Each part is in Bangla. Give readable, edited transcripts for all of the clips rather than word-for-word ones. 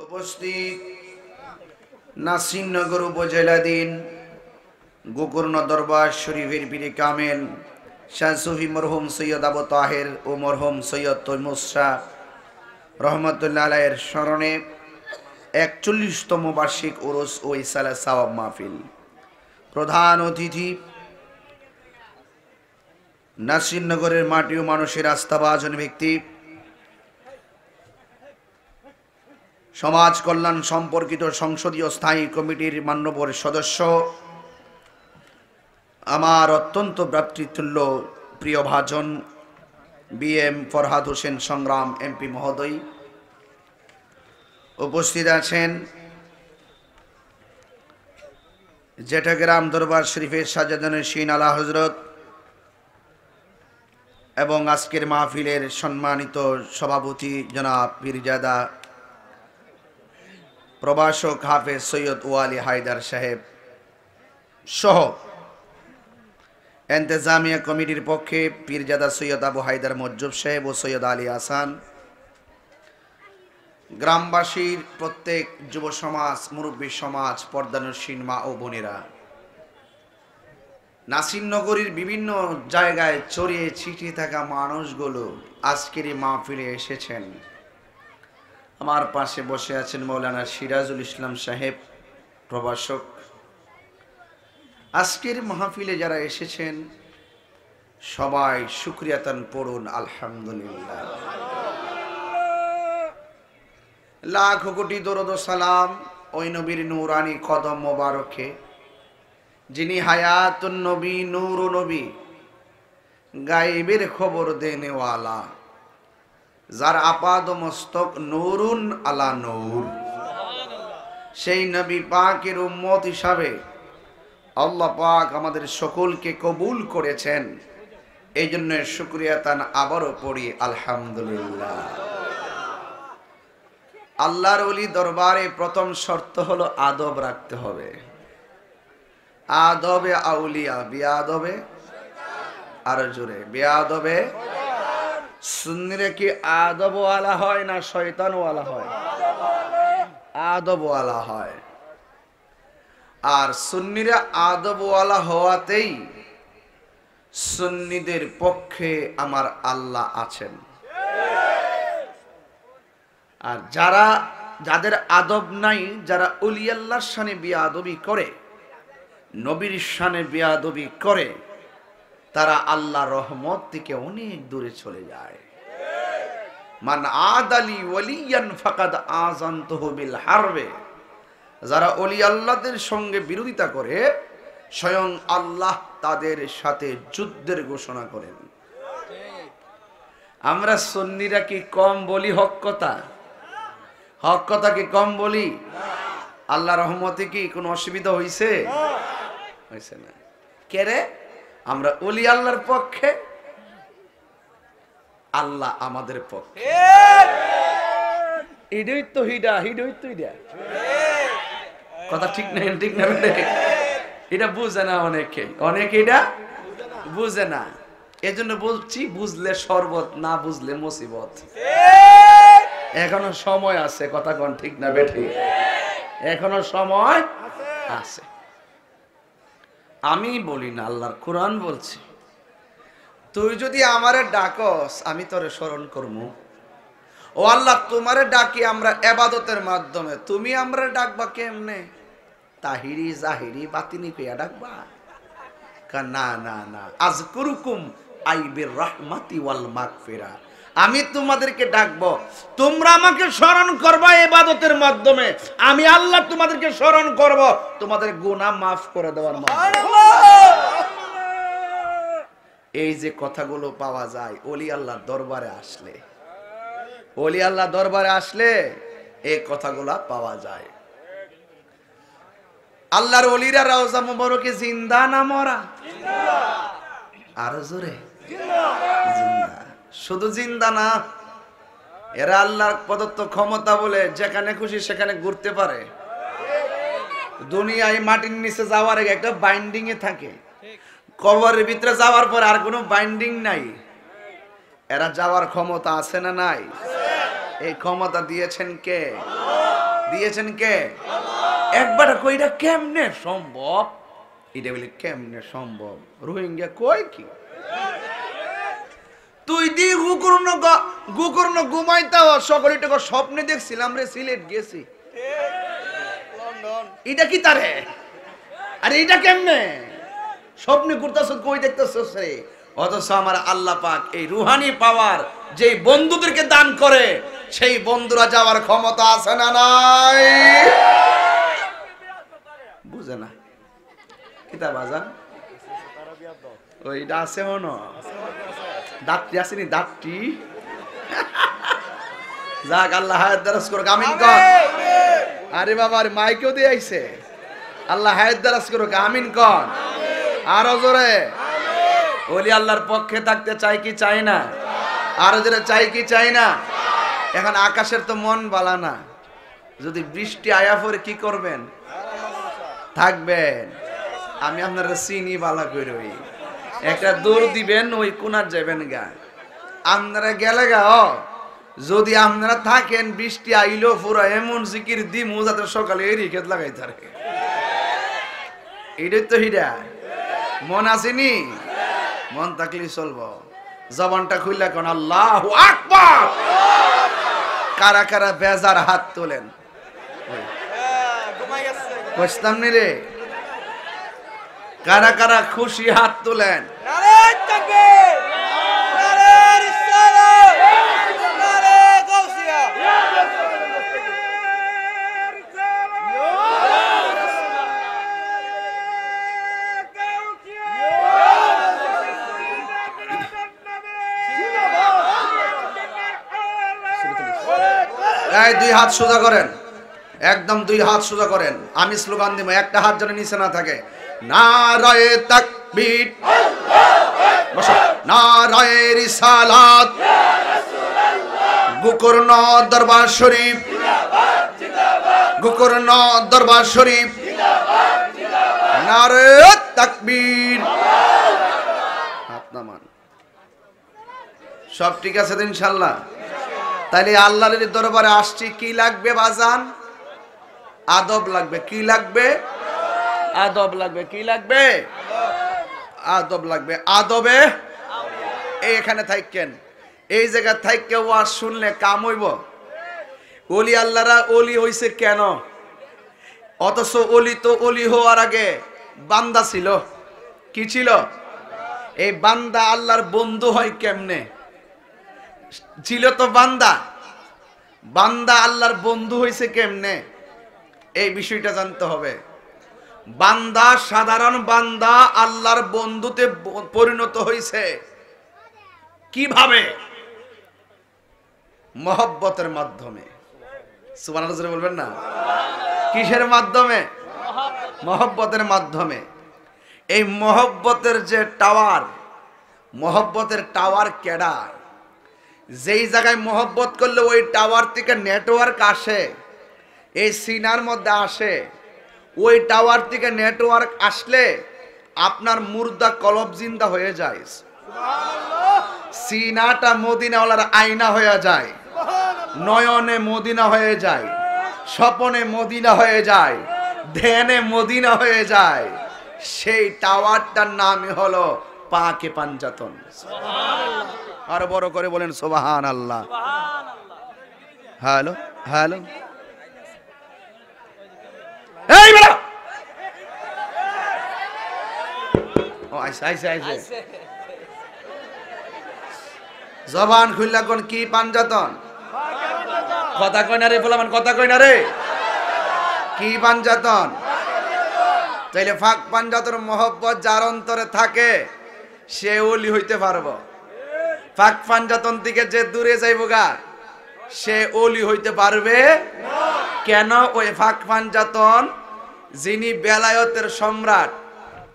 উপস্থিত নাসিরনগর উপজেলাধীন গোকর্ণ দরবার শরীফের পীরে কামেল শাহ সুফি মরহুম সৈয়দ আবু তাহের ও মরহুম সৈয়দ তৈমুর শাহ রহমতুল্লাহ আলাইহির স্মরণে ৪১তম বার্ষিক উরুস ও ইসালা সওয়াব মাহফিল। প্রধান অতিথি নাসিরনগরের মাটি ও মানুষের আস্থাভাজন ব্যক্তি, সমাজ কল্যাণ সম্পর্কিত সংসদীয় স্থায়ী কমিটির মান্যবর সদস্য, আমার অত্যন্ত ভ্রাতৃতুল্য প্রিয় ভাজন বিএম ফরহাদ হোসেন সংগ্রাম এমপি মহোদয়, উপস্থিত আছেন জেঠাগ্রাম দরবার শরীফের সাজাদানের শিন আলা হজরত এবং আজকের মাহফিলের সম্মানিত সভাপতি জনাব পীরজাদা প্রভাষক হাফেজ সৈয়দ ওয়ালি হায়দার সাহেব সহ এন্তেজামিয়া কমিটির পক্ষে পীরজাদা সৈয়দ আবু হায়দার মজ্জুব সাহেব ও সৈয়দ আলী হাসান, গ্রামবাসীর প্রত্যেক যুব সমাজ, মুরব্বী সমাজ, পর্দানুসীন মা ও বোনেরা, নাসিরনগরীর বিভিন্ন জায়গায় ছড়িয়ে ছিটিয়ে থাকা মানুষগুলো আজকের এই মাহফিলে এসেছেন। আমার পাশে বসে আছেন মৌলানা সিরাজুল ইসলাম সাহেব প্রভাষক। আজকের মাহফিলে যারা এসেছেন সবাই শুকরিয়াতান পড়ুন আলহামদুলিল্লাহ। লাখ কোটি দরুদ ও সালাম ওই নবীর নূরানি কদম মোবারকে, যিনি হায়াতুন নবী, নূর নবী, গায়েবের খবর দেনেওয়ালা, যার আপাদ মস্তক নূরুন আলা নূর। সেই নবী পাকের উম্মত হিসাবে আল্লাহ পাক আমাদের সকলকে কবুল করেছেন। এই জন্য শুকরিয়া তান আবারও পড়ি আলহামদুলিল্লাহ। আল্লাহর ওলি দরবারে প্রথম শর্ত হলো আদব রাখতে হবে। আদবে আউলিয়া, বিয়াদবে আরো জোরে, বিয়াদবে সুন্নিরা কি আদবওয়ালা হয় না শয়তানওয়ালা হয়? আদবওয়ালা হয়। আর সুন্নিরা আদবওয়ালা হওয়াতেই সুন্নিদের পক্ষে আমার আল্লাহ আছেন। আর যাদের আদব নাই, যারা ওলি আল্লাহর শানে বিয়াদবি করে, নবীর শানে বিয়াদবি করে, তারা আল্লাহর রহমত থেকে অনেক দূরে চলে যায়। মান আদালি ওয়ালিয়ান ফাকাদ আযানতুহু বিল হারবে। যারা ওলি আল্লাহদের সঙ্গে বিরোধিতা করে, স্বয়ং আল্লাহ তাদের সাথে যুদ্ধের ঘোষণা করেন। আমরা সুন্নিরা কি কম বলি হক কথা? হক কথা কি কম বলি? আল্লাহ রহমতে কি কোনো অসুবিধা হইছে? হইছে না। কেরে? আমরা ওলি আল্লাহর পক্ষে, আল্লাহ আমাদের পক্ষে। এটাই তো হিডা কথা ঠিক না? ঠিক না? এটা বুঝে না অনেকে এটা বুঝে না। এজন্য বলছি, বুঝলে শরবত, না বুঝলে মুসিবত। এখনো সময় আছে, কথা কোন ঠিক না বেঠি? এখনো সময় আছে। আমি বলি না, আল্লাহর কোরআন বলছে, তুই যদি আমারে ডাকস আমি তোরে স্মরণ করবো। ও আল্লাহ, তোমারে ডাকি আমরা ইবাদতের মাধ্যমে, তুমি আমরা ডাকবা কেমনে? তাহিরি জাহিরি বাতিনি কইয়া ডাকবা? না না না, আযকুরুকুম আইবির রাহমাতি ওয়াল মাগফিরা। আমি তোমাদেরকে ডাকবো, তোমরা আমাকে স্মরণ করবা ইবাদতের মাধ্যমে, আমি আল্লাহ তোমাদেরকে স্মরণ করব তোমাদের গুনাহ মাফ করে দেওয়ার মাধ্যমে। এই যে কথাগুলো পাওয়া যায় ওলি আল্লাহর দরবারে আসলে, ওলি আল্লাহর দরবারে আসলে এই কথাগুলো পাওয়া যায়। আল্লাহর ওলিরা রওজা মুবারকে জিন্দা না মরা? আরো জোরে, জিন্দা। শুধু জিন্দা না, এরা আল্লাহর প্রদত্ত ক্ষমতা বলে যেখানে খুশি সেখানে ঘুরতে পারে। দুনিয়ায় মাটির নিচে যাওয়ার আগে একটা বাইন্ডিং এ থাকে, কবরের ভিতরে যাওয়ার পর আর কোনো বাইন্ডিং নাই। এরা যাওয়ার ক্ষমতা আছে না নাই? এই ক্ষমতা দিয়েছেন কে? দিয়েছেন কে? একবার কইটা কেমনে সম্ভব? এটা বলে কেমনে সম্ভব? রোহিঙ্গা কই কি তুই দি গুকর্ণ ঘুমাইতা সকলে টাকা স্বপ্নে দেখছিলাম রে, সিলেট গেছি। এটা কি তারে? আরে এটা কেমনে স্বপ্নে ঘুরতাছ, কই দেখতেছস রে? অথচ আমার আল্লাহ পাক এই রুহানি পাওয়ার যে বন্ধুদেরকে দান করে, সেই বন্ধুরা যাওয়ার ক্ষমতা আছে না নাই? বুঝে না কিতাব আজান ওইটা আছে মনো দাঁতটি আসেনি, দাঁতটি যাক আল্লাহ হায়াত দারাজ করুক, আমিন কর। আরে বাবা আরে মাইকেও দিয়ে আইছে, আল্লাহ হায়াত দারাজ করুক, আমিন কর। আরো জোরে ওলি আল্লাহর পক্ষে থাকতে চাই কি চাই না? আরো জোরে চাই কি চাই না? এখন আকাশের তো মন বালা না, যদি বৃষ্টি আয়া পরে কি করবেন? থাকবেন। আমি আপনারা চিনি বালা করে ওই একটা দৌড় দিবেন, ওই কোনার যাবেন গা, আপনারা গেলে গা। যদি আপনারা থাকেন বৃষ্টি আইলো পুরো এমন জিকির দিমু যাতে সকালে এই রিখেত লাগাই থাকে। এটাই তো হিরা মন আসেনি, মন থাকলে চলবো। জবানটা খুললে কোন আল্লাহু আকবার। কারা কারা বেজার হাত তোলেন, বুঝতাম নি রে। কারা কারা খুশি হাত তোলেন। দুই হাত সোজা করেন, একদম দুই হাত সোজা করেন। আমি স্লোগান দিব, একটা হাত যেন নিচে না থাকে। নারায়ে তাকবীর, নারায়ে রিসালাত, গোকর্ণ দরবার শরীফ, গোকর্ণ দরবার শরীফ, নারায়ে তাকবীর। হাত নামান। সব ঠিক আছে তো ইনশাআল্লাহ? তাইলে আল্লাহর দরবারে আসছি, কি লাগবে বাজান? আদব লাগবে। কি লাগবে? আদব লাগবে। কি লাগবে? আদব লাগবে। আদবে এখানে থাকেন, এই জায়গা থাইকে ওয়াজ শুনলে কাম হইব? ওলি আল্লাহরা ওলি হইছে কেন? অথচ ওলি তো ওলি হওয়ার আগে বান্দা ছিল। কি ছিল? এই বান্দা আল্লাহর বন্ধু হয় কেমনে? ছিল তো বান্দা, বান্দা আল্লাহর বন্ধু হইছে কেমনে? এই বিষয়টা জানতে হবে। বান্দা, সাধারণ বান্দা আল্লাহর বন্ধুতে পরিণত হইছে কিভাবে? মহব্বতের মাধ্যমে। সুবহানাল্লাহ বলবেন না? কিসের মাধ্যমে? মহব্বতের মাধ্যমে। এই মহব্বতের যে টাওয়ার, মহব্বতের টাওয়ার কেডা? যেই জায়গায় মহব্বত করলে ওই টাওয়ার থেকে নেটওয়ার্ক আসে, এই সিনার মধ্যে আসে, ওই টাওয়ার থেকে নেটওয়ার্ক আসলে আপনার মুর্দা কলব জিন্দা হয়ে যায়। সিনাটা মদিনাওয়ালার আয়না হয়ে যায়, নয়নে মদিনা হয়ে যায়, স্বপনে মদিনা হয়ে যায়, ধ্যানে মদিনা হয়ে যায়। সেই টাওয়ারটার নামই হলো পাকে পাঞ্জাতন। আরো বড় করে বলেন সুবহানাল্লাহ। হ্যালো হ্যালো, এই বেটা ও আইছে আইছে আইছে। জবান খুললা কোন? কি পাঞ্জাতন? কথা কই না রে বললাম, কথা কই না রে। কি পাঞ্জাতন? তাইলে ফাক পাঞ্জাতন মহব্বত যার অন্তরে থাকে সে ওলি হইতে পারবো। ফাক পাঞ্জাতন থেকে যে দূরে যাইব গা সে ওলি হইতে পারবে কেন? ওই ফাক পাঞ্জাতন যিনি বেলায়েতের সম্রাট,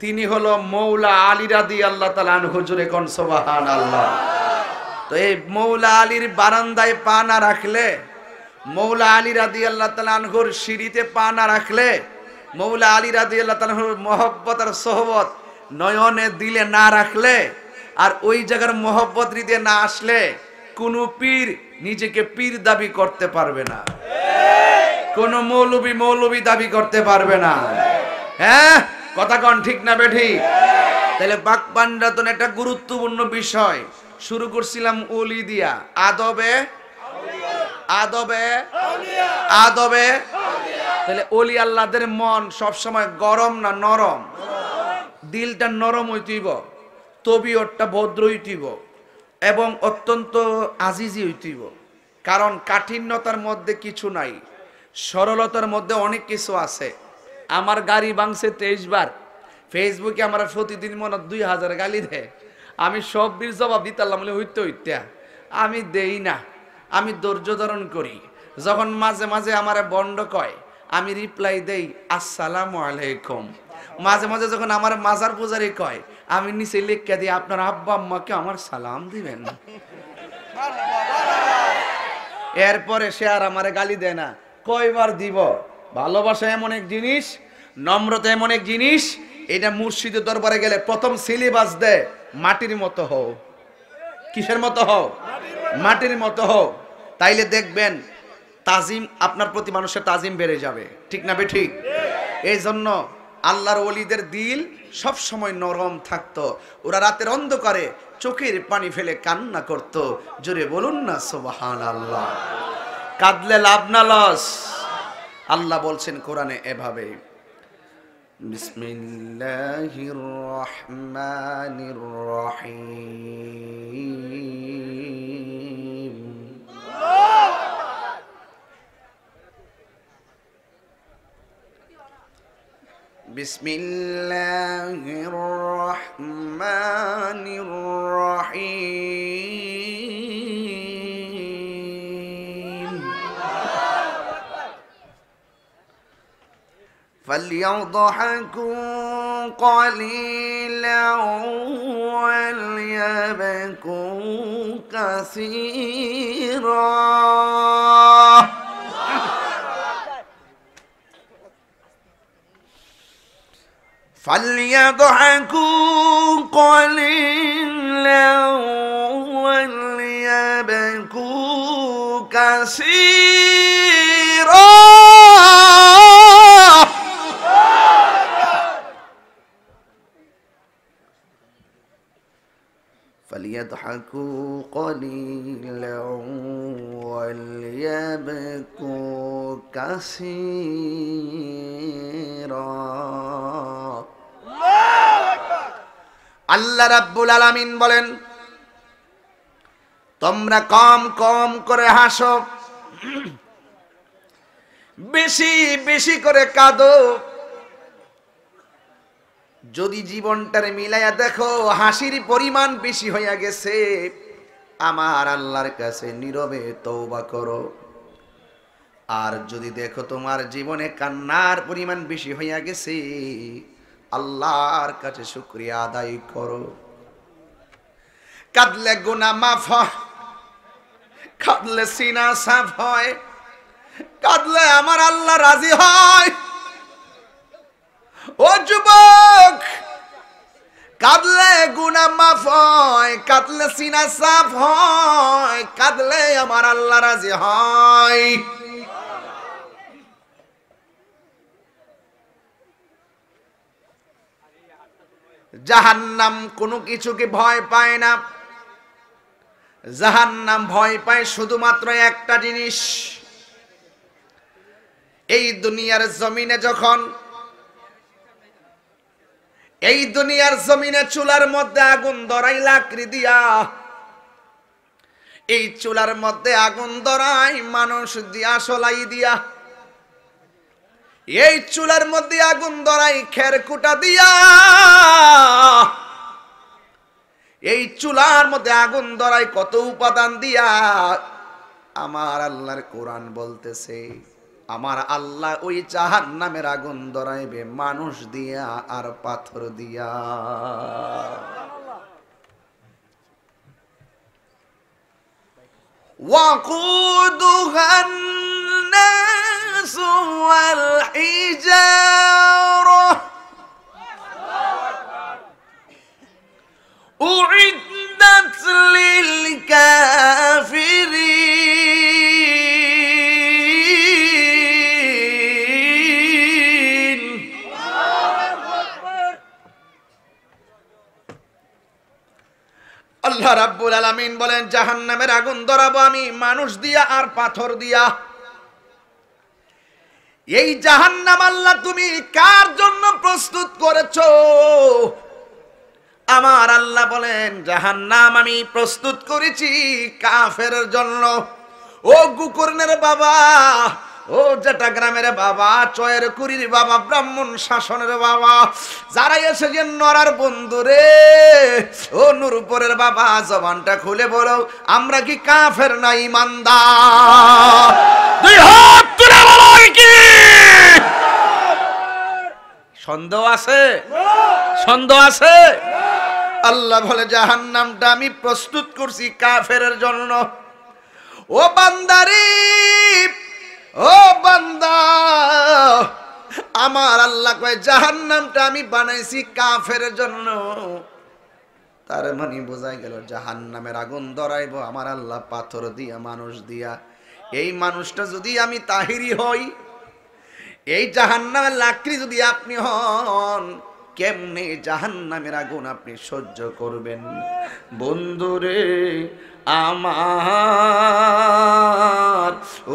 তিনি হলো মৌলা আলী রাদিয়াল্লাহু তাআলা আনহু। জুরে কোন সুবহানাল্লাহ। তো এই মৌলা আলীর বারান্দায় পা না রাখলে, মৌলা আলী রাদিয়াল্লাহু তাআলা আনহুর সিঁড়িতে পা না রাখলে, মৌলা আলী রাদিয়াল্লাহু তাআলা আনহুর মহব্বত আর সোহবত নয়নে দিলে না রাখলে, আর ওই জায়গার মহব্বত হৃদয়ে না আসলে, কোন পীর নিজেকে পীর দাবি করতে পারবে না। কোন মৌলবী দাবি করতে পারবে না। হ্যাঁ, কথা কন ঠিক না বেঠিক? তাহলে বাকবান্ডাতন একটা গুরুত্বপূর্ণ বিষয়। শুরু করছিলাম ওলি দিয়া, আদবে আদবে আদবে। তাহলে ওলি আল্লাহদের মন সবসময় গরম না নরম? দিলটা নরম হইতেইব, তবিয়তটা ভদ্র হইতেইব এবং অত্যন্ত আজিজি হইতেইব। কারণ কাঠিন্যতার মধ্যে কিছু নাই, সরলতার মধ্যে অনেক কিছু আছে। আমার গাড়ি ভাঙছে 23 বার, ফেসবুকে আমার প্রতিদিন মনে 2000 গালি দেয়। আমি সব বীর জবাব দিতাম হইতে আমি দেই না, আমি ধৈর্য ধারণ করি। যখন মাঝে মাঝে আমার বন্ড কয়, আমি রিপ্লাই দেই আসসালামু আলাইকুম। মাঝে মাঝে যখন আমার মাজার পূজারি কয়, আমি নিচে লিখে দিই আপনার আব্বা আম্মাকে আমার সালাম দিবেন। এরপরে সে আর আমারে গালি দেয় না। কয়বার দিব? ভালোবাসা এমন এক জিনিস, নম্রতা এমন এক জিনিস, এটা মুর্শিদের দরবারে গেলে প্রথম সিলেবাস দেয়, মাটির মতো হও। কিসের মতো হও? মাটির মতো হও। তাইলে দেখবেন তাজিম, আপনার প্রতি মানুষের তাজিম বেড়ে যাবে। ঠিক না বেঠিক? এই জন্য আল্লাহর ওলিদের দিল সব সময় নরম থাকতো। ওরা রাতের অন্ধকারে চোখের পানি ফেলে কান্না করত। জোরে বলুন না সুবহানাল্লাহ। কাঁদলে লাভ না লস? আল্লাহ বলছেন কোরআনে এভাবে, বিসমিল্লাহির রহমানির রহিম। বিসমিল্লাহির রহমানির রহিম। فليضحكوا قليلا وليبكوا كثيرا فليضحكوا قليلا وليبكوا كثيرا فليضحكوا قليلا وليبكوا كثيرا। আল্লাহ রাব্বুল আলামিন বলেন, তোমরা কম কম করে হাসো, বেশি বেশি করে কাঁদো। যদি জীবনটারে মিলাইয়া দেখো হাসির পরিমাণ বেশি হইয়া গেছে, আমার আল্লাহর কাছে নীরবে তওবা করো। আর যদি দেখো তোমার জীবনে কান্নার পরিমাণ বেশি হইয়া গেছে, আল্লাহর কাছে শুকরিয়া আদায় করো। কাঁদলে গুনাহ মাফ হয়, কাঁদলে সিনা সাফ হয়, কাঁদলে আমার আল্লাহ রাজি হয়। ও যুবক, কাঁদলে গুনাহ মাফ হয়, কাঁদলে সিনা সাফ হয়, কাঁদলে আমার আল্লাহ রাজি হয়। জাহান্নাম কোনো কিছুকে ভয় পায় না। জাহান্নাম ভয় পায় শুধুমাত্র একটা জিনিস। এই দুনিয়ার জমিনে যখন, এই দুনিয়ার জমিনে চুলার মধ্যে আগুন ধরাই লাকড়ি দিয়া, এই চুলার মধ্যে আগুন ধরাই মানুষ দিয়া সলাই দিয়া, এই চুলার মধ্যে আগুন ধরাই খের কুটা দিয়া, এই চুলার মধ্যে আগুন ধরাই কত উপাদান দিয়া। আমার আল্লাহর কোরআন বলতেছে, আমার আল্লাহ ওই জাহান্নামের আগুন ধরাইবে মানুষ দিয়া আর পাথর দিয়া। ওয়াকুদুহান নাস ওয়াল হিজারা উইদ্দাত লিল কাফিরিন আল্লাহ রাব্বুল আলামিন বলেন জাহান্নামের আগুন ধরাবো আমি মানুষ দিয়া আর পাথর দিয়া। এই জাহান্নাম আল্লাহ তুমি কার জন্য প্রস্তুত করেছো? আমার আল্লাহ বলেন জাহান্নাম আমি প্রস্তুত করেছি কাফেরের জন্য। ও গুকর্ণের বাবা, ও যেটা গ্রামের বাবা, চয়ের কুড়ির বাবা, ব্রাহ্মণ শাসনের বাবা, যারা এসেছেন নরার বন্ধু রে, ও নূরপুরের বাবা, জবানটা খুলে বলো আমরা কি কাফের না ঈমানদার? দুই হাত তুলে বলো কি সন্দেহ আছে? সন্দেহ আছে? আল্লাহ বলে জাহান্নামটা আমি প্রস্তুত করছি কাফেরের জন্য। ও বান্দারে, ও বান্দা, আমার আল্লাহ কয় জাহান্নামটা আমি বানাইছি কাফেরের জন্য। তার মানে বোঝাই গেল জাহান্নামের আগুন ধরাইবো আমার আল্লাহ পাথর দিয়া, মানুষ দিয়া। এই মানুষটা যদি আমি তাহিরি হই, এই জাহান্নামের লাকড়ি যদি আপনি হন, কেমনে জাহান্নামের আগুন আপনি সহ্য করবেন? বন্ধুরে আমার,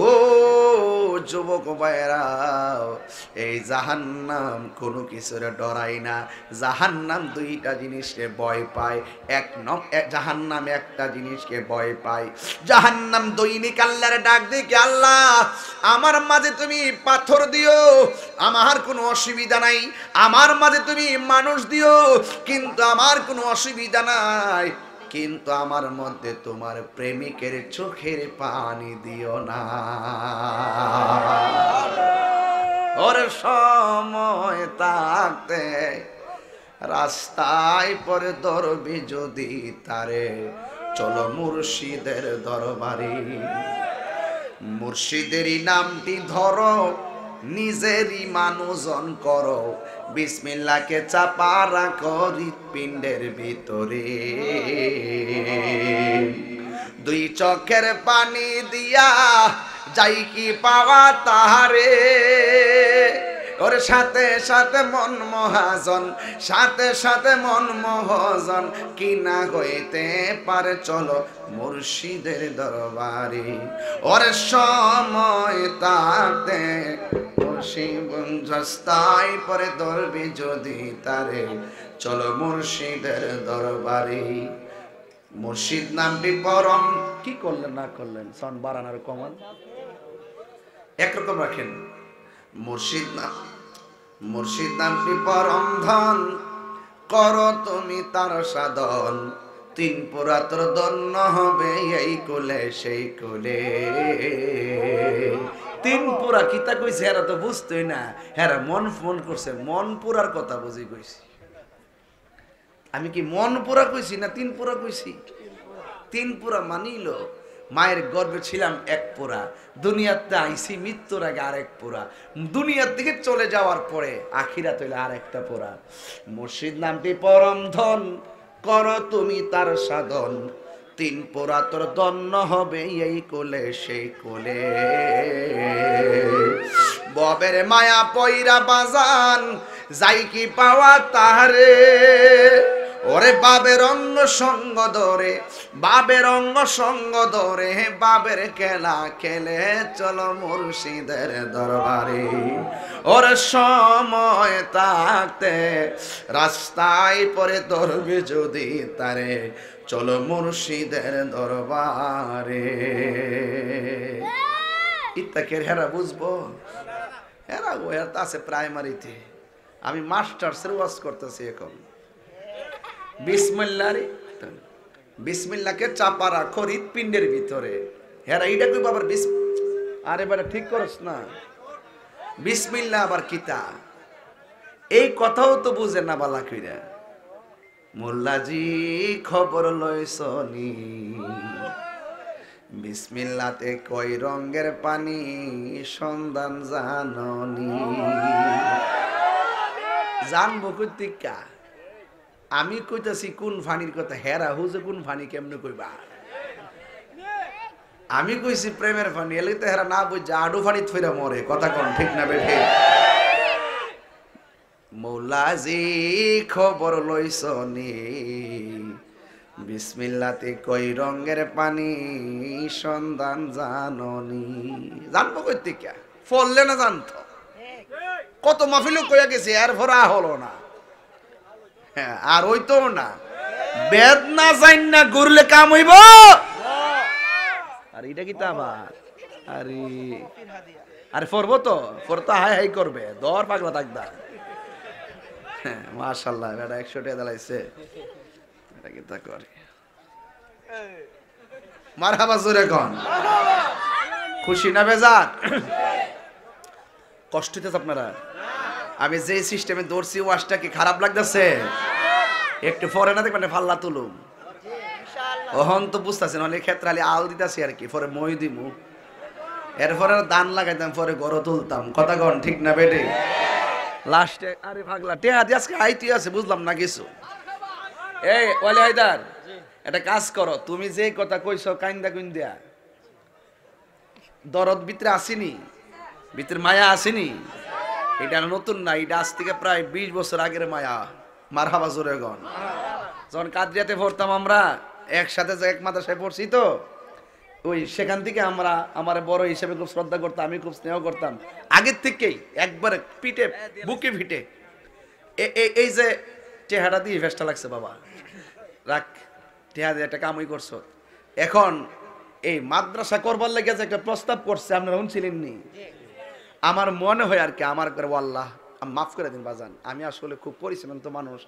ও যুবক ভাইরা, এই জাহান্নাম কোনো কিছুরে ডরাই না। জাহান্নাম দুইটা জিনিসকে ভয় পায়। জাহান্নাম একটা জিনিসকে ভয় পায়। জাহান্নাম দৈনিক আল্লাহর ডাক দেখে, আল্লাহ আমার মাঝে তুমি পাথর দিও, আমার কোনো অসুবিধা নাই। আমার মাঝে তুমি মানুষ দিও, কিন্তু আমার কোনো অসুবিধা নাই। কিন্তু আমার মধ্যে তোমার প্রেমিকের চোখের পানি দিও না। ওর সময় থাকতে রাস্তায় পরে ধরবি যদি তারে, চলো মুর্শিদের দরবারে। মুর্শিদেরই নামটি ধরো, নিজেরই মানুষজন করো, বিসমিল্লাহকে চাপা রাখো হৃৎপিণ্ডের ভিতরে। দুই চোখের পানি দিয়া যাই কি পাওয়া তাহারে, ওর সাথে সাথে মন মহাজন, সাথে সাথে মন মহাজন, কি না হইতে পারে চলো মুর্শিদের দরবারে। ওর সময় তাতে রাস্তায় পরে ধরবি যদি তারে, চলো মুর্শিদের দরবারে। মুর্শিদ নামটি পরম, কি করলেন না করলেন সন বাড়ানোর কমান একরকম রাখেন। মুর্শিদ নামটি পরম ধন, করো তুমি তার সাধন, তিন পুরাতর দন্য হবে এই কুলে সেই কুলে। তিন পুরা কিতা কইছে এরা তো বুঝতোই না, হ্যাঁ মন ফোন করছে, মন পুরার কথা বুঝি কইছি। আমি কি মন পুরা কইছি না তিন পুরা কইছি? তিন পুরা মানিল, মায়ের গর্ভে ছিলাম এক পুরা, দুনিয়াতে আইছি মৃত্যুর আগে আরেক পুরা, দুনিয়ার দিকে চলে যাওয়ার পরে আখিরাত হইলে আরেকটা পুরা। মুর্শিদ নামটি পরম ধন, করো তুমি তার সাধন, তিন পুরা তোর দন্য হবে এই কোলে সেই কোলে। ববের মায়া পয়রা বাজান, যাই কি পাওয়া তাহারে, ওরে বাবের অঙ্গ সঙ্গ ধরে, বাবের অঙ্গ সঙ্গ ধরে, বাবের খেলা খেলে চলো মুর্শিদের দরবারে। ওর সময় থাকতে রাস্তায় পরে ধরবে যদি তারে, চলো মুর্শিদের দরবারে। ইত্যাকের হেরা বুঝবো? হেরা গো, হেরা তা আছে প্রাইমারিতে, আমি মাস্টার্সের ওয়াজ করতেছি এখন। বিসমিল্লাহ রে, বিসমিল্লাহকে চাপা রাখো হৃৎপিণ্ডের ভিতরে। হেরা এইটা কই বাবার আরে বারে ঠিক করস না, বিসমিল্লাহ আবার কিতা, এই কথাও তো বুঝে না বালা কইরা। মোল্লাজি খবর লইছনি, বিসমিল্লাতে কয় রঙের পানি সন্ধান জাননি। জানবো কইতিকা, আমি কইতাছি কোন ফানির কথা, হেরা হুজে কোন ফানি কেমনে কইবা? আমি কইছি প্রেমের ফানি, এলে তো হেরা না বুঝা আডু ফানি থইরা মরে। কথা কোন ঠিক না বেঠে? মৌলাজি খবর লইছনি, বিসমিল্লাতে কই রঙের পানি সন্ধান জাননি, জানবো কই থেকে? পড়লে না জানতো? কত মাহফিলও কইয়া গেছে, আর ভরা হলো না। হ্যাঁ, আর হইতো না। বেদ না জান না ঘুরলে কাম হইব। আর এটা কি তা আবার? আরে পড়বো তো, পড়তো হাই হাই করবে, দর পাগলা থাকবা। হ্যাঁ, মাশাআল্লাহ, এটা 100 টাকা দিলাইছে। এটা কি তা করে? মারহাবা জোরে কোন। খুশি না বেজার? কষ্ট হইতেছে আপনারা? আমি যে সিস্টেমে দৌড়ছি ওয়াশটা কি খারাপ লাগতেছে? একটু পরে না দেখবেন ফাল্লা তুলুম। ওহন তো বুঝতেছেন, অনেক ক্ষেত্রে আলি আল দিতেছি আর কি, পরে মই দিমু, এরপরে দান লাগাইতাম, পরে গড় তুলতাম। কথা কন ঠিক না বেটে? লাস্টে আরে পাগলা টেহা দিয়ে আজকে আইতি আছে, বুঝলাম না কিছু। এই ওয়ালি হায়দার, একটা কাজ করো, তুমি যে কথা কইছো কাইন্দা কুইন্দা, দরদ ভিতরে আসেনি, ভিতরে মায়া আসেনি। এটা নতুন না, এটা আজ থেকে প্রায় 20 বছর আগের মায়া। মারহাবা জোরে গন। যখন কাদরিয়াতে পড়তাম আমরা একসাথে, এক মাদ্রাসায় পড়ছি তো, ওই সেখান থেকে আমরা আমার বড় হিসেবে খুব শ্রদ্ধা করতাম, আমি খুব স্নেহ করতাম আগের থেকেই, একবারে পিঠে বুকে ফিটে। এই যে চেহারা দিয়ে ফেসটা লাগছে বাবা, রাখ টেহা দিয়ে একটা কামই করছো। এখন এই মাদ্রাসা করবার লেগে যে একটা প্রস্তাব করছে, আপনারা শুনছিলেন নি? আমার মনে হয় আর কি, আমার করে আল্লাহ মাফ করে দিন বাজান, আমি আসলে খুব পরিশ্রান্ত মানুষ,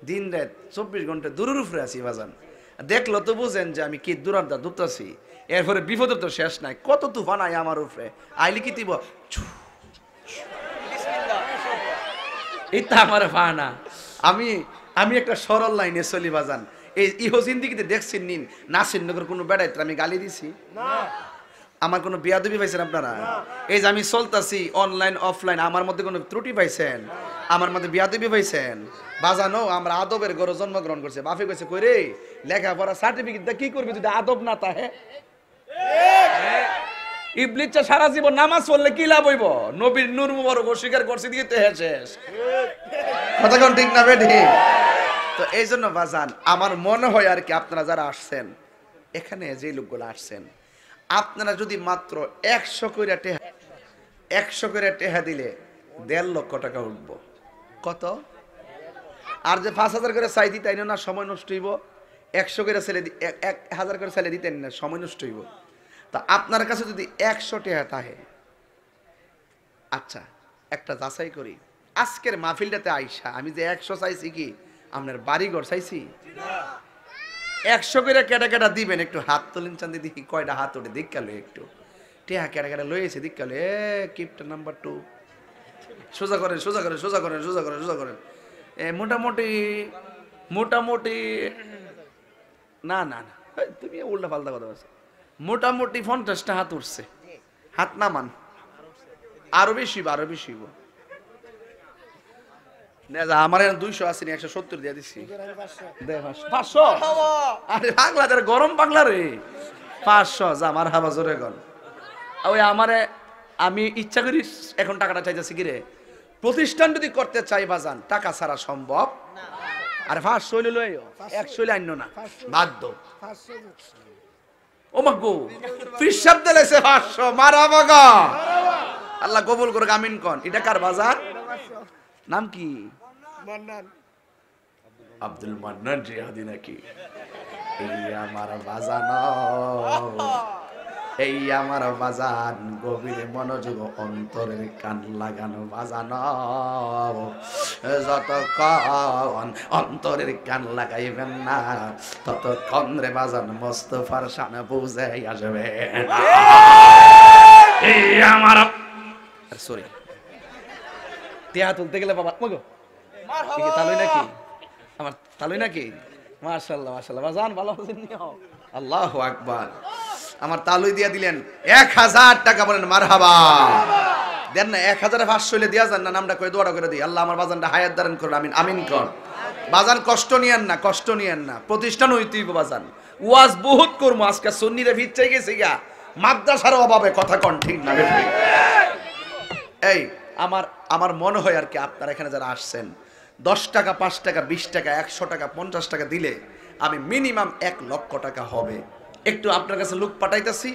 দিন রাত 24 ঘন্টা দূরের উপরে আছি বাজান। দেখলো তো বুঝেন যে আমি কি দূরান্তা দুপতাছি। এরপরে বিপদের তো শেষ নাই, কত তুফান আয় আমার উপরে, আইলি কি দিব এটা আমার ফানা। আমি একটা সরল লাইনে চলি বাজান। এই ইহো জিন্দিগিতে দেখছেন নিন নাসিরনগর কোনো বেড়াইতে আমি গালি দিছি না, আমার কোনো বিয়াদবি পাইছেন আপনারা? এই যে আমি চলতাছি অনলাইন অফলাইন, আমার মধ্যে কোনো ত্রুটি পাইছেন? আমার মধ্যে বিয়াদবি পাইছেন? বাজানো আমরা আদবের ঘরে জন্মগ্রহণ করছে। বাপে কইছে কই রে, লেখাপড়া সার্টিফিকেট দা কি করবি যদি আদব না তাহে? ইবলিসটা সারা জীবন নামাজ পড়লে কি লাভ হইব? নবীর নূর মুবারক অস্বীকার করছে দিয়ে তো শেষ। কথা কোন ঠিক না বেঠি? তো এই জন্য বাজান আমার মনে হয় আর কি, আপনারা যারা আসছেন এখানে, যে লোকগুলো আসছেন, আপনারা যদি মাত্র 100 করে টেহা দিলে 1.5 লক্ষ টাকা উঠব। কত? আর যে 5000 করে চাই দিতেন না, সময় নষ্ট হইব। 100 করে ছেলে 1000 করে ছেলে দিতেন না, সময় নষ্ট হইব। তা আপনার কাছে যদি 100 টেহা থাকে, আচ্ছা একটা যাচাই করি, আজকের মাহফিলটাতে আইসা আমি যে 100 চাইছি, কি আপনার বাড়িঘর চাইছি? 100 করে কেটা কেটা দিবেন, একটু হাত তোলেন চান্দি, দেখি কয়টা হাত ওঠে, দেখালো একটু টেহা কেটা কেটা লয়েছে, দেখালো কিপটা নাম্বার 2, সোজা করেন সোজা করেন সোজা করেন সোজা করেন সোজা করেন। মোটামুটি মোটামুটি না না না, তুমি উল্টা পাল্টা কথা বলছো। মোটামুটি 50টা হাত উঠছে, হাত নামান, আরো বেশি আরো বেশি। আমার 200 আছে, 170 দিয়ে দিচ্ছি। 500? আরে পাগলা, তার গরম পাগলা রে। 500 যা, আমার হাবা জোরে গন। ওই আমারে আমি ইচ্ছা করি এখন টাকাটা চাইতেছি কি রে, প্রতিষ্ঠান যদি করতে চাই বাজান, টাকা ছাড়া সম্ভব। আরে 500 হইলে লইও, 100 হইলে আইনো না, বাধ্য। ও মা গো, পিসাব দিলেছে 500, মারা বাগা, আল্লাহ কবুল করুক, আমিন কোন। এটা কার বাজার? নাম কি? আব্দুল মান্নান জিহাদি নাকি? এই আমার বাজান, এই আমার বাজান, গভীরে মনোযোগ, অন্তরের কান লাগানো বাজান। যতক্ষণ অন্তরের কান লাগাইবেন না, ততক্ষণ রে বাজান মোস্তফার শানে বুঝে আসবে। এই আমার সরি, টিয়া তুলতে গেলে বাবা মগো তালুই নাকি? আমার তালুই নাকি? মাশাআল্লাহ মাশাআল্লাহ, বাজান ভালো আছেন? আল্লাহু আকবার। আমার তালুই দিয়া দিলেন 1000 টাকা, বলেন মারহাবা। দেন না 1500 হইলে দিয়া যান না, নামটা কই দোয়াটা করে দিই, আল্লাহ আমার বাজানটা হায়াত দান করুন, আমিন আমিন কর। বাজান কষ্ট নিয়েন না, কষ্ট নিয়েন না, প্রতিষ্ঠান হইতেই বাজান। ওয়াজ বহুত করবো, আজকে সুন্নিরে ভিড় গেছে গা, মাদ্রাসার অভাবে। কথা কন ঠিক না বেঠিক? এই আমার মনে হয় আর কি, আপনারা এখানে যারা আসছেন 10 টাকা 5 টাকা 20 টাকা 100 টাকা 50 টাকা দিলে আমি মিনিমাম 1 লক্ষ টাকা হবে। একটু আপনার কাছে লোক পাঠাইতেছি,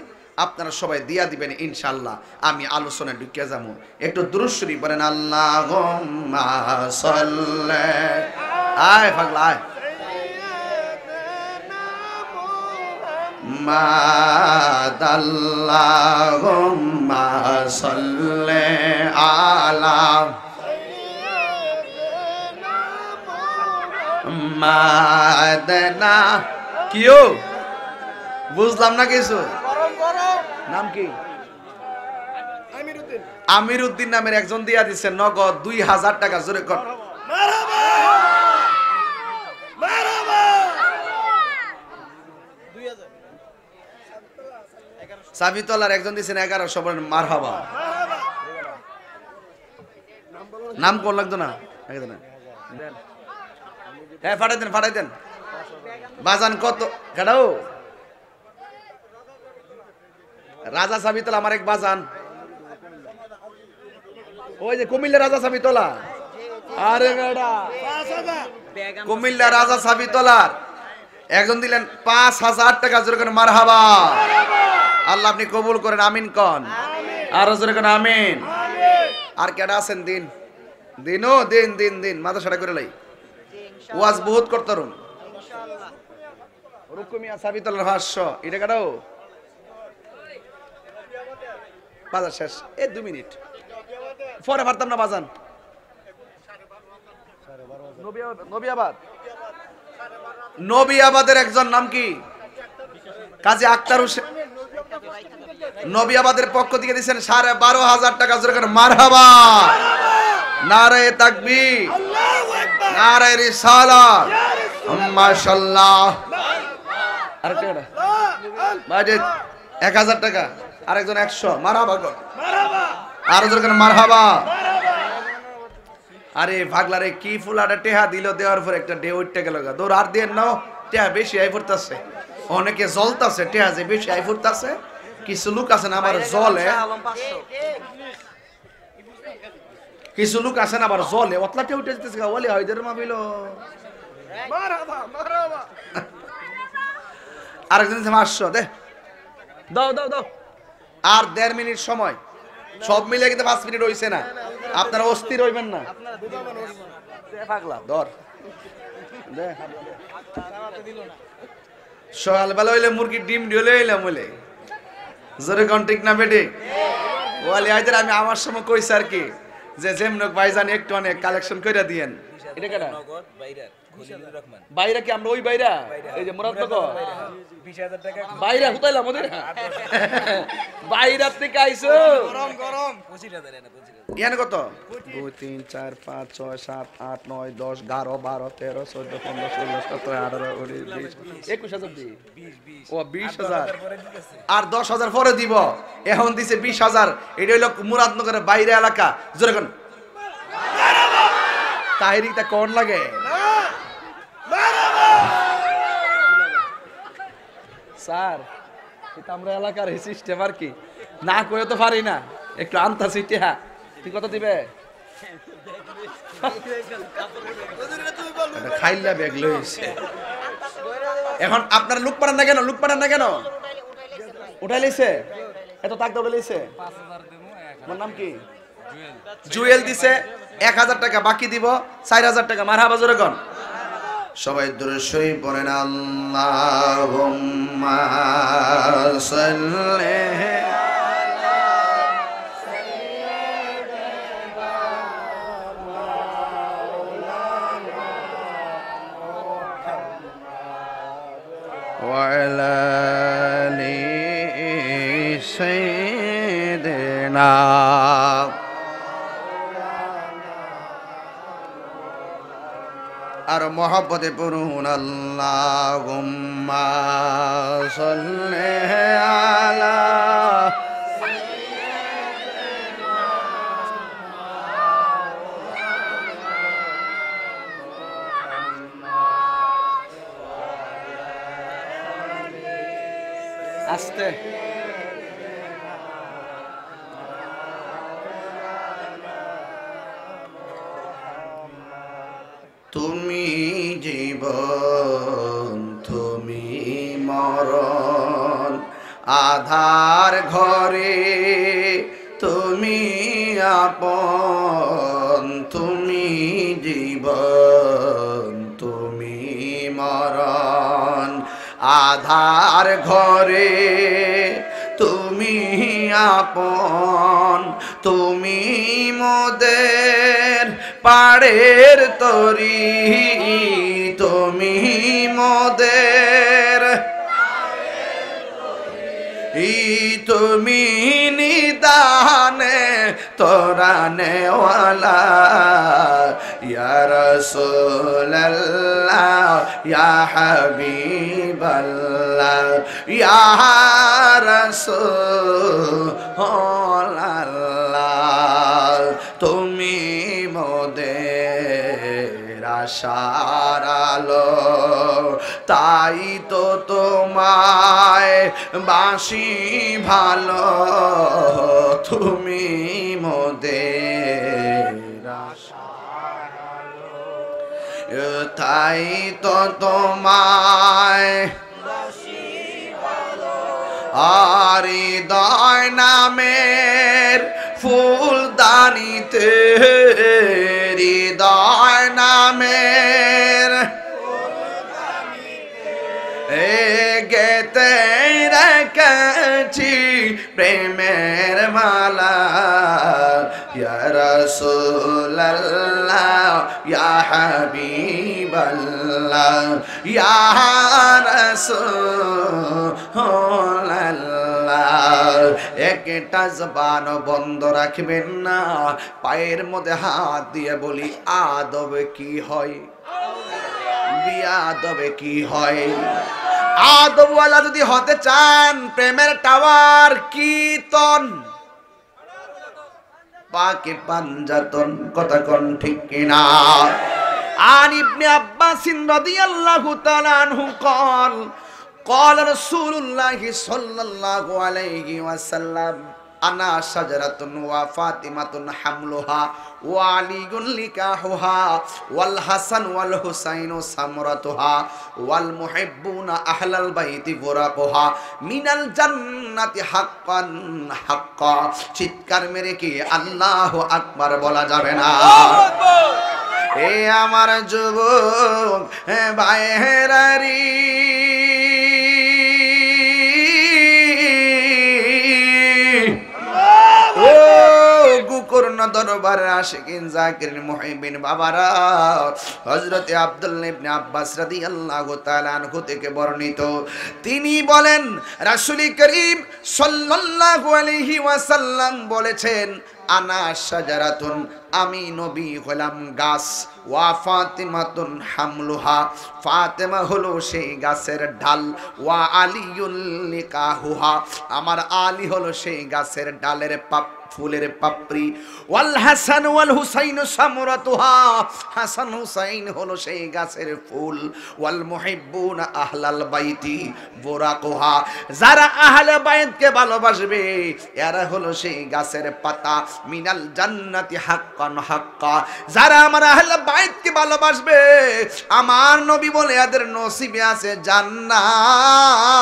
আপনারা সবাই দিয়া দিবেন ইনশাআল্লাহ। আমি আলোচনায় ঢুকে যাবো। একটু দুরূদ শরীফ পড়েন, আল্লাহুম্মা সাল্লি, আয় পাগলা আয়, আল্লাহুম্মা সাল্লি আলা মাদানা। কিও বুঝলাম না কিছু। নাম কি? আমির উদ্দিন নামের একজন দিয়া দিচ্ছে নগদ 2000 টাকা। জোরে কর সাবিতলার একজন দিচ্ছেন 1100। বলেন মারহাবা। নাম কোন লাগতো না? হ্যাঁ ফাটাই দেন, ফাটাই দেন। বাজান কত কাটাও? রাজা সাবিতলা আমার এক বাজান, ওই যে কুমিল্লা রাজা সাবিতলা। আরে বেটা, কুমিল্লা রাজা সাবিতলার একজন দিলেন 5000 টাকা। জোরে করে মারহাবা। আল্লাহ আপনি কবুল করেন, আমিন কন। আর জোরে করে আমিন। আর কেডা আছেন? দিন দিনও দিন দিন দিন মাথা সাটা করে লাই। ওয়াজ বহুত করতারুম। রুকুমিয়া সাবিতলার 500। এটা কাটাও বাজার শেষ। 2 মিনিট পরে পারতাম না বাজান। নবিয়াবাদের একজন নাম কি? কাজী আক্তার হোসেন। নবিয়াবাদের পক্ষ থেকে দিয়েছেন 12,500 টাকা। জোরে করে মারহাবা। নারে তাকবীর, নারে রিসালাত, মাশাআল্লাহ। আরেকটা বাজে 1000 টাকা। আরেকজন 100। মারহাবা কর, আর জোরে করে মারহাবা। আরে ভাগলারে কি ফুলাটা টেহা দিল, দেওয়ার পর একটা ডে উঠতে গেল। দৌড় আর দিয়ে নাও, টেহা বেশি আই ফুরতাছে। অনেকে জ্বলতাছে, টেহা যে বেশি আই ফুরতাছে। কিছু লোক আছেন আবার জলে, কিছু লোক আছেন আবার জলে অতলাটে উঠে যেতেছে। ওলি হয়দের মাবিল। আরেকজন 500 দে, দাও দাও দাও। আর 1.5 মিনিট সময়। সব মিলে কিন্তু 5 মিনিট হইছে না। আপনারা অস্থির হইবেন না। পাগলা ধর দে। সকালবেলা হইলে মুরগির ডিম ঢেলে এলাম বলে। জোরে কোন ঠিক না বেটে? ওয়ালি আইদের আমি আমার সময় কইছি আর কি, যে যেমনক ভাইজান একটু অনেক কালেকশন কইরা দিয়েন। এটা কেডা? বাইরা কি? আমরা ওই বাইরা, এই যে মুরাদনগর 20000 টাকা বাইরা হুতাইলাম ওদের। বাইরা থেকে আইছো গরম গরম 25000 এনে 25000 ইয়ানে কত? 2 3 4 5 6 7 8 9 10 11 12 13 14 15 16 17 18 19 20 21000 দি 20 ও 20000 আর 10000 পরে দিব। এখন দিছে 20000। এটা হইলো মুরাদনগরের বাইরে এলাকা। জোরে কোন তাহিরিটা কোন লাগে? স্যার এটা আমরা এলাকার সিস্টেম আর কি, না কইও তো পারি না। একটু আনতাছি টিয়া। তুই কত দিবে? খাইলা ব্যাগ লইছে। এখন আপনারা লুক পাঠান না কেন? লুক পাঠান না কেন? উঠাই লইছে এত টাকা উঠাই লইছে। 5000 দেবো। আমার নাম কি? জুয়েল দিছে 1000 টাকা। বাকি দিব 4000 টাকা। মারহাবা জোরে কোন। সবাই দুরূদ শরীফ পড়েন, আল্লাহুম্মা সাল্লি আলা সাইয়্যিদিনা মাওলানা ওয়া আলা আলি সাইয়্যিদিনা। আর মোহাব্বতে পড়ুন, আল্লাহুম্মা সাল্লি আলা আস্তে। তুমি জীবন আধার ঘরে তুমি আপন, তুমি জীবন তুমি মরণ। আধার ঘরে তুমি আপন, তুমি মোদের পাড়ের তরি, তুমি মোদের তুমি নিদানে তোরানেওয়ালা, ইয়া রাসূলুল্লাহ ইয়া হাবিবাল্লাহ ইয়া রাসূলুল্লাহ, তুমি মোদের আশার আলো, তাই তো তোমায় বাসি ভালো, তুমি মোদের আশার আলো, তাই তো তোমায় বাসি ভালো। আর হৃদয় নামের ফুলদানিতে, হৃদয় নামের গেতে রেখেছি প্রেমের মালা, ইয়া রাসূলুল্লাহ ইয়া হাবিবাল্লাহ ইয়া রাসূলুল্লাহ। একটা জবান বন্ধ রাখবেন না, পায়ের মধ্যে হাত দিয়ে বলি আদব কি হয়, বিয়াদবে কি হয়। আদবওয়ালা যদি হতে চান, প্রেমের টাওয়ার কীর্তন পাকে পাঞ্জাতন, কথা কোন ঠিক কিনা। আন ইবনে আব্বাস রাদিয়াল্লাহু তাআলা আনহু قال قال رسول الله صلى الله عليه وسلم আনা শাজারাতুন ওয়া ফাতিমাতুন হামলুহা ওয়া আলীউন লিকাহুহা ওয়াল হাসান ওয়াল হুসাইনু সামরাতুহা ওয়াল মুহিব্বুনা আহলাল বাইতি ফুরাকুহা মিনাল জান্নাতি হাক্কান হাক্কা। চিৎকার মেরে কি আল্লাহু আকবার বলা যাবে না? এ আমার যুবক ভাইয়েরারি, দরবারের আশিকিন জাকিরিন মুহিবিন বাবারা, হযরতে আব্দুল্লাহ ইবনে আব্বাস রাদিয়াল্লাহু তাআলা আনহু থেকে বর্ণিত, তিনি বলেন রাসূল করিম সাল্লাল্লাহু আলাইহি ওয়াসাল্লাম বলেছেন, আনা শাজারাতুন, আমি নবী হলাম গাছ, ওয়া ফাতিমাতুন হামলুহা, ফাতেমা হলো সেই গাছের ডাল, ওয়া আলীউল লিকাহুহা, আমার আলী হলো সেই গাছের ডালের ফুলের পাপড়ি, ওয়াল হাসান ওয়াল হুসাইন সামরাতুহা, হাসান হুসাইন হলো সেই গাছের ফুল, ওয়াল মুহিব্বুনা আহলাল বাইতি বুরাকুহা, যারা আহলে বাইতকে ভালোবাসবে এরা হলো সেই গাছের পাতা, মিনাল জান্নাতি হাক্কান হাক্কা, যারা আমার আহলে বাইতকে ভালোবাসবে আমার নবী বলে এদের নসিবে আছে জান্নাত।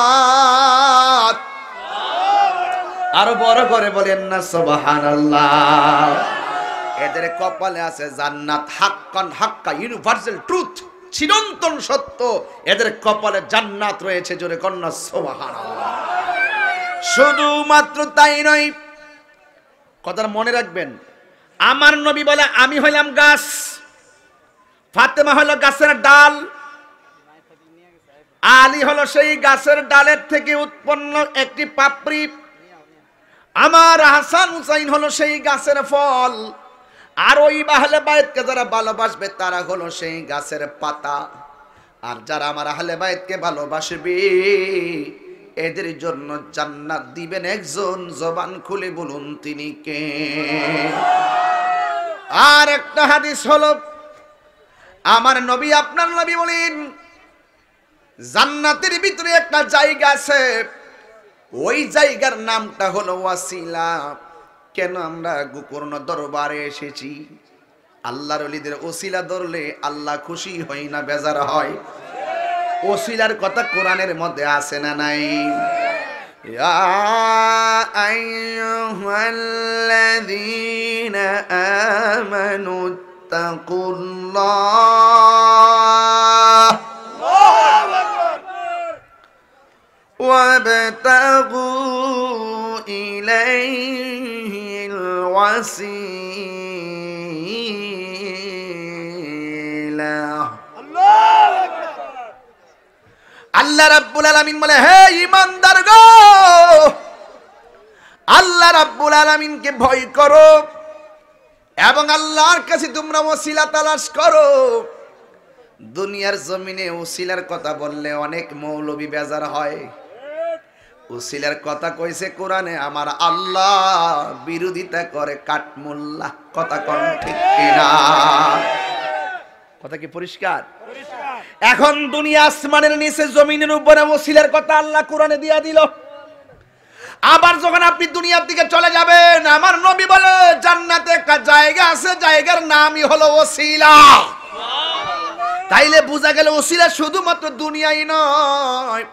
আরো বড় করে বলেন না সুবহানাল্লাহ। এদের কপালে আছে জান্নাত, হাক্কান হাক্কা, ইউনিভার্সাল ট্রুথ, চিরন্তন সত্য, এদের কপালে জান্নাত রয়েছে, জোরে কন্যা সুবহানাল্লাহ। শুধুমাত্র তাই নয়, কথাটা মনে রাখবেন, আমার নবী বলে আমি হইলাম গাছ, ফাতেমা হলো গাছের ডাল, আলী হলো সেই গাছের ডালের থেকে উৎপন্ন একটি পাপড়ি, আমার হাসান হুসাইন হলো সেই গাছের ফল, আর ওই আহলে বাইতকে যারা ভালোবাসবে তারা হলো সেই গাছের পাতা। আর যারা আমার আহলে বাইতকে ভালোবাসবে এদের জন্য জান্নাত দিবেন একজন, জবান খুলে বলুন তিনি কে? আর একটা হাদিস হলো, আমার নবী আপনার নবী বলেন জান্নাতের ভিতরে একটা জায়গা আছে, ওই জায়গার নামটা হলো ওয়াসিলা। কেন আমরা গোকর্ণ দরবারে এসেছি? আল্লাহর ওলিদের ওসিলা ধরলে আল্লাহ খুশি হয় না বেজার হয়? ওসিলার কথা কোরআনের মধ্যে আছে না নাই? ইয়া আইয়ুহাল্লাযীনা আমানু তাকুল্লাহ ওয়াবতাগু ইলাইহিল ওয়াসিলা। আল্লাহ রাব্বুল আলামিন বলে, হে ঈমানদার গো, আল্লাহ রাব্বুল আলামিনকে ভয় করো এবং আল্লাহর কাছে তোমরা ওসিলা তালাশ করো। দুনিয়ার জমিনে ওসিলার কথা বললে অনেক মৌলবী বেজার হয়। ওসিলার কথা কইছে কোরআনে আমার আল্লাহ, বিরোধিতা করে কাঠমোল্লা। কথা কোন ঠিক কিনা? কথা কি পরিষ্কার? এখন দুনিয়া আসমানের নিচে জমিনের উপরে ওসিলার কথা আল্লাহ কোরআনে দিয়া দিল। আবার যখন আপনি দুনিয়ার দিকে চলে যাবেন, আমার নবী বলে জান্নাতে একটা জায়গা আছে, জায়গার নামই হলো ওসিলা। তাইলে বোঝা গেল ওসিলা শুধুমাত্র দুনিয়ায় নয়,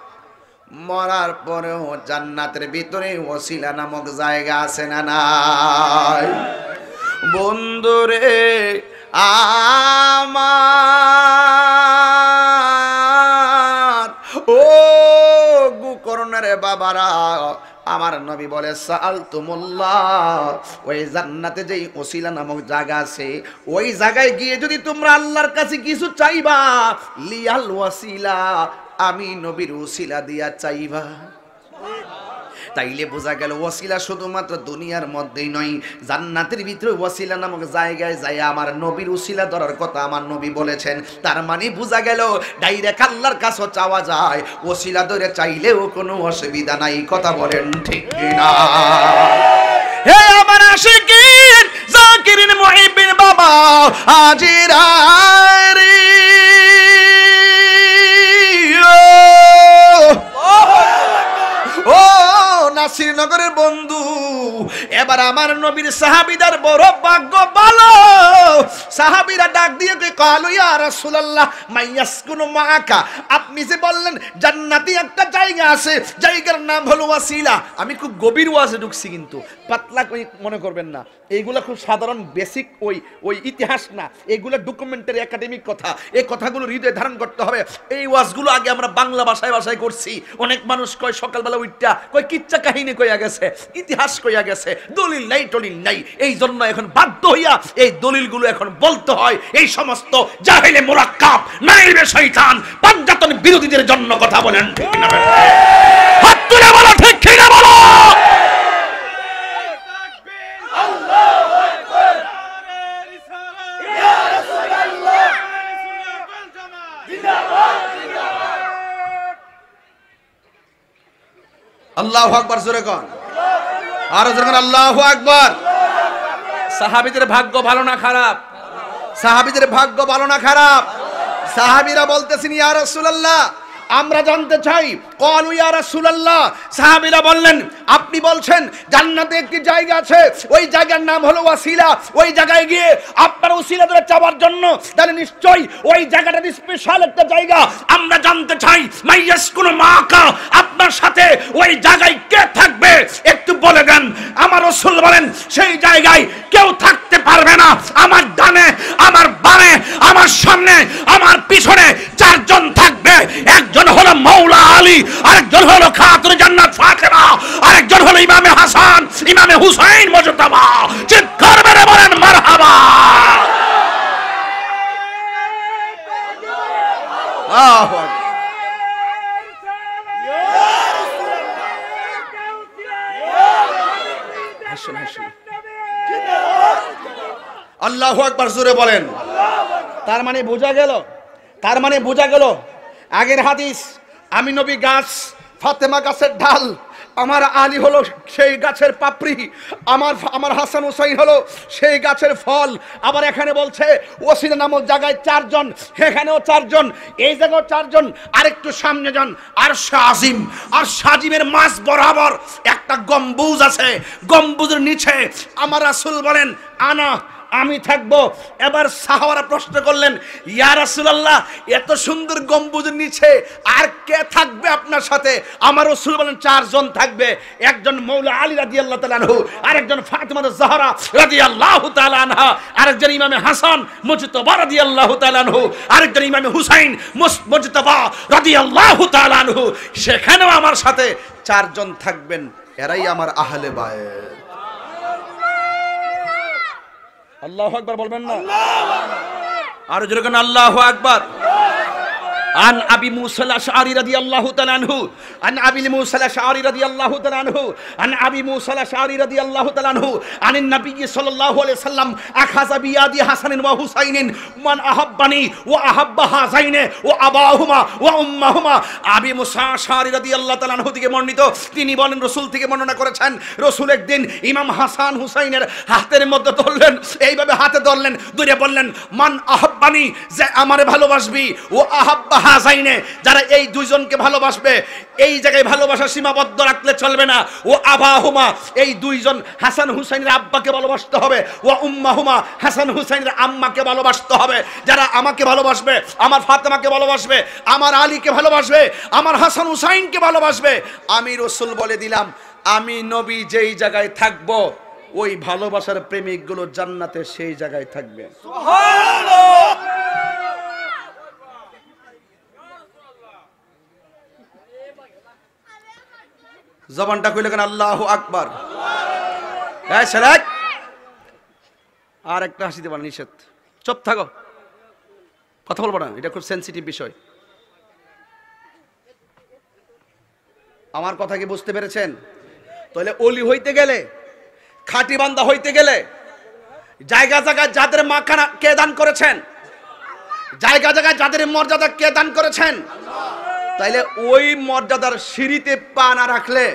মরার পরেও জান্নাতের ভিতরে ওসিলা নামক জায়গা আছে না নাই? বন্ধুরে আমার, ও গুকরণের বাবারা, আমার নবী বলে সাআলতুমুল্লাহ, ওই জান্নাতে যেই ওসিলা নামক জায়গা আছে, ওই জায়গায় গিয়ে যদি তোমরা আল্লাহর কাছে কিছু চাইবা, লিয়াল ওয়াসিলা, আমি নবীর ওসিলা দিয়া চাইবা। তাইলে বোঝা গেল ওসিলা শুধুমাত্র দুনিয়ার মধ্যেই নয়, জান্নাতের ভিতরে ওসিলা নামক জায়গায় যায় আমার নবীর ওসিলা ধরার কথা আমার নবী বলেছেন। তার মানে বোঝা গেল ডাইরেক্ট আল্লাহর কাছে চাওয়া যায়, ওসিলা ধরে চাইলেও কোনো অসুবিধা নাই। কথা বলেন ঠিক কিনা? হে আমার আশিকিন জাকিরিন মুহিবিন বাবা আজিরা রে, ও নাসিরনগরের বন্ধু, এবার আমার নবীর সাহাবীদের বড় ভাগ্য ভালো। সাহাবীরা ডাক দিয়ে কইলো, ইয়া রাসূলুল্লাহ মাইয়াসকুনু মাআকা, আপনি যে বললেন জান্নাতে একটা জায়গা আছে, জায়গার নাম হলো ওয়াসিলা। আমি খুব গভীর ওয়াজে ঢুকছি, কিন্তু পাতলা কই মনে করবেন না, এইগুলা খুব সাধারণ বেসিক ওই ইতিহাস না, এগুলো ডকুমেন্টারি একাডেমিক কথা। এই কথাগুলো হৃদয়ে ধারণ করতে হবে। এই ওয়াজগুলো আগে আমরা বাংলা ভাষায় করছি। অনেক মানুষ কয় সকালবেলা উঠটা কয় কিচ্ছা কাহিনী কইয়া গেছে, ইতিহাস কইয়া গেছে, দলিল নাই টলিল নাই। এই জন্য এখন বাধ্য হইয়া এই দলিলগুলো এখন বলতে হয়। এই সমস্ত জাহেলে মুরাক্কাব নাইবে শয়তান পাঞ্জাতন বিরোধীদের জন্য কথা বলেন ঠিক না? হাত তুলে বলো ঠিক কিনা বলো। আল্লাহু আকবার, জোরে কোন, আরো জোরে কোন আল্লাহু আকবার। সাহাবীদের ভাগ্য ভালো না খারাপ? সাহাবীদের ভাগ্য ভালো না খারাপ? সাহাবীরা বলতেছেন, ইয়া রাসূলুল্লাহ আমরা জানতে চাই। ক্বালু ইয়া রাসূলুল্লাহ, সাহাবীরা বললেন আপনি বলছেন জান্নাতে একটি জায়গা আছে, ওই জায়গার নাম হলো ওয়াসিলা, ওই জায়গায় গিয়ে আপনার ওসিলা ধরে চাওয়ার জন্য, তাহলে নিশ্চয়ই ওই জায়গাটা স্পেশাল একটা জায়গা। আমরা জানতে চাই মাইয়াসকুনু মাআকা, আপনার সাথে ওই জায়গায় কে থাকবে একটু বলে দেন। আমার রাসূল বলেন সেই জায়গায় কেউ থাকতে পারবে না। আমার ডানে, আমার বামে, আমার সামনে, আমার পিছনে চারজন থাকবে। একজন হলো মাওলা আলী, আরেকজন হলো খাতুন জান্নাত ফাতেমা, আরেকজন হলো ইমামে হাসান, ইমামে হুসাইন মুজতাবা। চিৎকার মেরে বলেন মারহাবা। আল্লাহু আকবার। আল্লাহু আকবার, জোরে বলেন। তার মানে বোঝা গেল আগের হাদিস, আমি নবী গাছ, ফাতেমা গাছের ঢাল, আমার আলী হলো সেই গাছের পাপড়ি, আমার হাসান হুসাইন হলো সেই গাছের ফল। আবার এখানে বলছে ওসিলা নামক জায়গায় চারজন, এখানেও চারজন, এই জায়গায় চারজন, আরেকটু সামনে যান আর শাজিম, আর শাজিমের মাঝ বরাবর একটা গম্বুজ আছে। গম্বুজের নিচে আমার রাসূল বলেন আনা আমি থাকবো। এবার সাহাবারা প্রশ্ন করলেন, ইয়া রাসূলুল্লাহ, এত সুন্দর গম্বুজের নিচে আর কে থাকবে আপনার সাথে? আমার রাসূল বলেন 4 জন থাকবে। একজন মৌলা আলী রাদিয়াল্লাহু তাআলা আনহু, আরেকজন ফাতিমা জাহরা রাদিয়াল্লাহু তাআলা আনহা, আরেকজন ইমামে হাসান মুজতবা রাদিয়াল্লাহু তাআলা আনহু, আরেকজন ইমামে হুসাইন মুজতবা রাদিয়াল্লাহু তাআলা আনহু। সেখানেও আমার সাথে 4 জন থাকবেন, এরাই আমার আহলে বায়ত। আল্লাহু আকবার বলবেন না? আর জোরে কেন আল্লাহু আকবার। عن أبي موسى الأشعري رضي الله تعالى عنه عن أبي موسى الأشعري رضي الله تعالى عنه عن أبي موسى الأشعري رضي الله تعالى عنه عن النبي صلى الله عليه وسلم أخذ بيد حسن وحسين من أحبني وأحب هذين وأباهما وأمهما। আবি মুসা আশআরী রাদিয়াল্লাহু তাআলা আনহু থেকে বর্ণিত, তিনি বলেন রাসূল থেকে বর্ণনা করেছেন, রাসূল একদিন ইমাম হাসান হুসাইনের হাতের মধ্যে ধরলেন, এইভাবে হাতে ধরলেন, ধরে বললেন, মান আহাব্বানি, যে আমারে ভালোবাসবি, ও আহাব্বা হাযাইনে, যারা এই দুইজনকে ভালোবাসবে। এই জায়গায় ভালোবাসা সীমাবদ্ধ রাখলে চলবে না। ও আবাহুমা, এই দুইজন হাসান হুসাইনের আব্বাকে ভালোবাসতে হবে। ও উম্মাহুমা, হাসান হুসাইনের আম্মাকে ভালোবাসতে হবে। যারা আমাকে ভালোবাসবে, আমার ফাতেমাকে ভালোবাসবে, আমার আলীকে ভালোবাসবে, আমার হাসান হুসাইনকে ভালোবাসবে, আমি রাসূল বলে দিলাম, আমি নবী যেই জায়গায় থাকব, ওই ভালোবাসার প্রেমিকগুলো জান্নাতে সেই জায়গায় থাকবে। সুবহানাল্লাহ। জবানটা কইলে কেন আল্লাহু আকবার। এই ছেলে, আর একটা হাসি দেবা নিষেধ, চুপ থাকো, কথা বলবো না, এটা খুব সেনসিটিভ বিষয়। আমার কথা কি বুঝতে পেরেছেন? তাহলে ওলি হইতে গেলে, খাঁটি বান্দা হইতে গেলে, জায়গা জায়গায় যাদের মাখানা কে দান করেছেন, জায়গা জায়গায় যাদের মর্যাদা কে দান করেছেন, তাইলে ওই মর্যাদার সিঁড়িতে পা না রাখলে,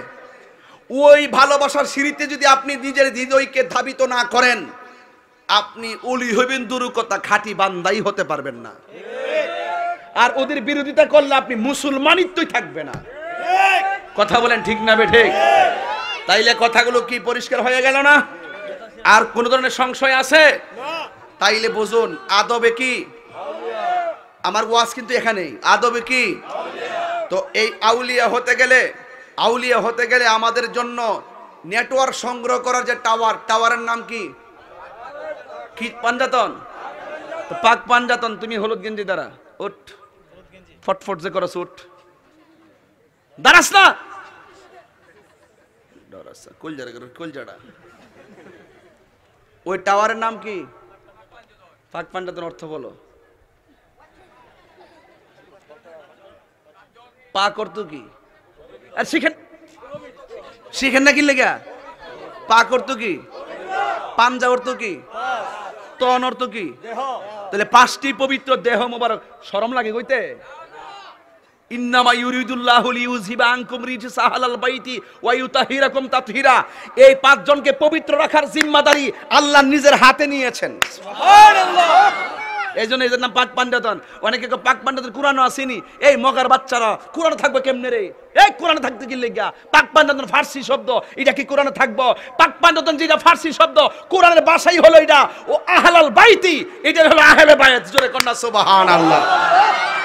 ওই ভালোবাসার সিঁড়িতে যদি আপনি নিজের হৃদয়কে ধাবিত না করেন, আপনি ওলি হইবেন দূর কথা, খাঁটি বান্দাই হতে পারবেন না। আর ওদের বিরোধিতা করলে আপনি মুসলমানিত্বই থাকবে না। কথা বলেন ঠিক না বেঠিক? তাইলে কথাগুলো কি পরিষ্কার হয়ে গেল না? আর কোন ধরনের সংশয় আছে? তাইলে বুঝুন, আদবে কি, আমার ওয়াজ কিন্তু এখানেই, আদবে কি। তো এই আউলিয়া হতে গেলে, আউলিয়া হতে গেলে আমাদের জন্য নেটওয়ার্ক সংগ্রহ করার যে টাওয়ার, টাওয়ারের নাম কি? কি পাঞ্জাতন? তো পাক পাঞ্জাতন, তুমি হলুদ গেঞ্জি দ্বারা উঠ, ফটফট যে করছ উঠ, দাঁড়াস না, কলজাড়া। ওই টাওয়ারের নাম কি? পাক পাঞ্জাতন অর্থ বলো। পা করতো কি? আর শিখেন, শিখেন না কি লেগা? পা করতো কি? পাঞ্জা অর্থ কি? তন অর্থ কি? তাহলে 5টি পবিত্র দেহ মোবারক, শরম লাগে কইতে? ইন্নামা ইউরিদুল্লাহু লিইউযহিবা আনকুম রিজসা আহলাল বাইতি ওয়া ইউতাহিরাকুম তাতহীরা। এই 5 জনকে পবিত্র রাখার জিম্মাদারি আল্লাহ নিজের হাতে নিয়েছেন। সুবহানাল্লাহ। এইজন্য এর নাম পাক পাঞ্জাতন। অনেকে পাক পাঞ্জাতন কোরআনও আসেনি। এই মগার বাচ্চারা, কোরআন থাকবে কেমনে রে? এই কোরআন থাকতে কি লাগা? পাক পাঞ্জাতন ফার্সি শব্দ, এটা কি কোরআনে থাকবো? পাক পাঞ্জাতন যেটা ফার্সি শব্দ, কোরআনের ভাষাই হলো এটা, ও আহলাল বাইতি, এটা হলো আহলে বায়াত। জোরে কন্না সুবহানাল্লাহ।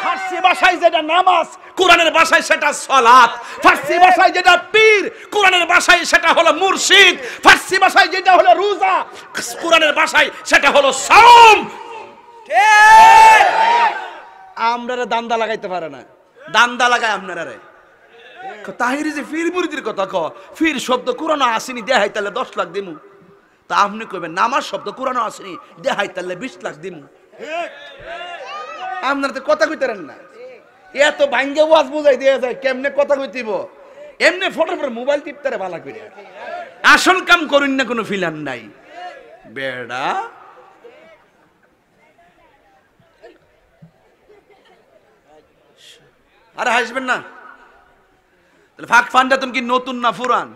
ফার্সি ভাষায় যেটা নামাজ, কোরআনের ভাষায় সেটা সালাত। ফার্সি ভাষায় যেটা পীর, কোরআনের ভাষায় সেটা হলো মুর্শিদ। ফার্সি ভাষায় যেটা হলো রোজা, কোরআনের ভাষায় সেটা হলো সাওম। আমরা দান্দা লাগাইতে পারে না, দান্দা লাগায় আপনারা রে। তাহিরি যে ফির মুরিদির কথা ক, ফির শব্দ কোরআনে আসেনি, দেখাই তাহলে 10 লাখ দিমু। তা আপনি কইবেন নামাজ শব্দ কোরআনে আসেনি, দেখাই তাহলে 20 লাখ দিমু। আপনারা তো কথা কইতারেন না। এত ভাঙ্গে ওয়াজ বুঝাই দিয়ে যায়, কেমনে কথা কইতিব? এমনি ফটোর পর মোবাইল টিপতারে ভালো করে, আসল কাম করুন না, কোনো ফিলান নাই বেড়া। আরে হাসবেন না। তাহলে পাক পাঞ্জাতন কি নতুন না পুরান?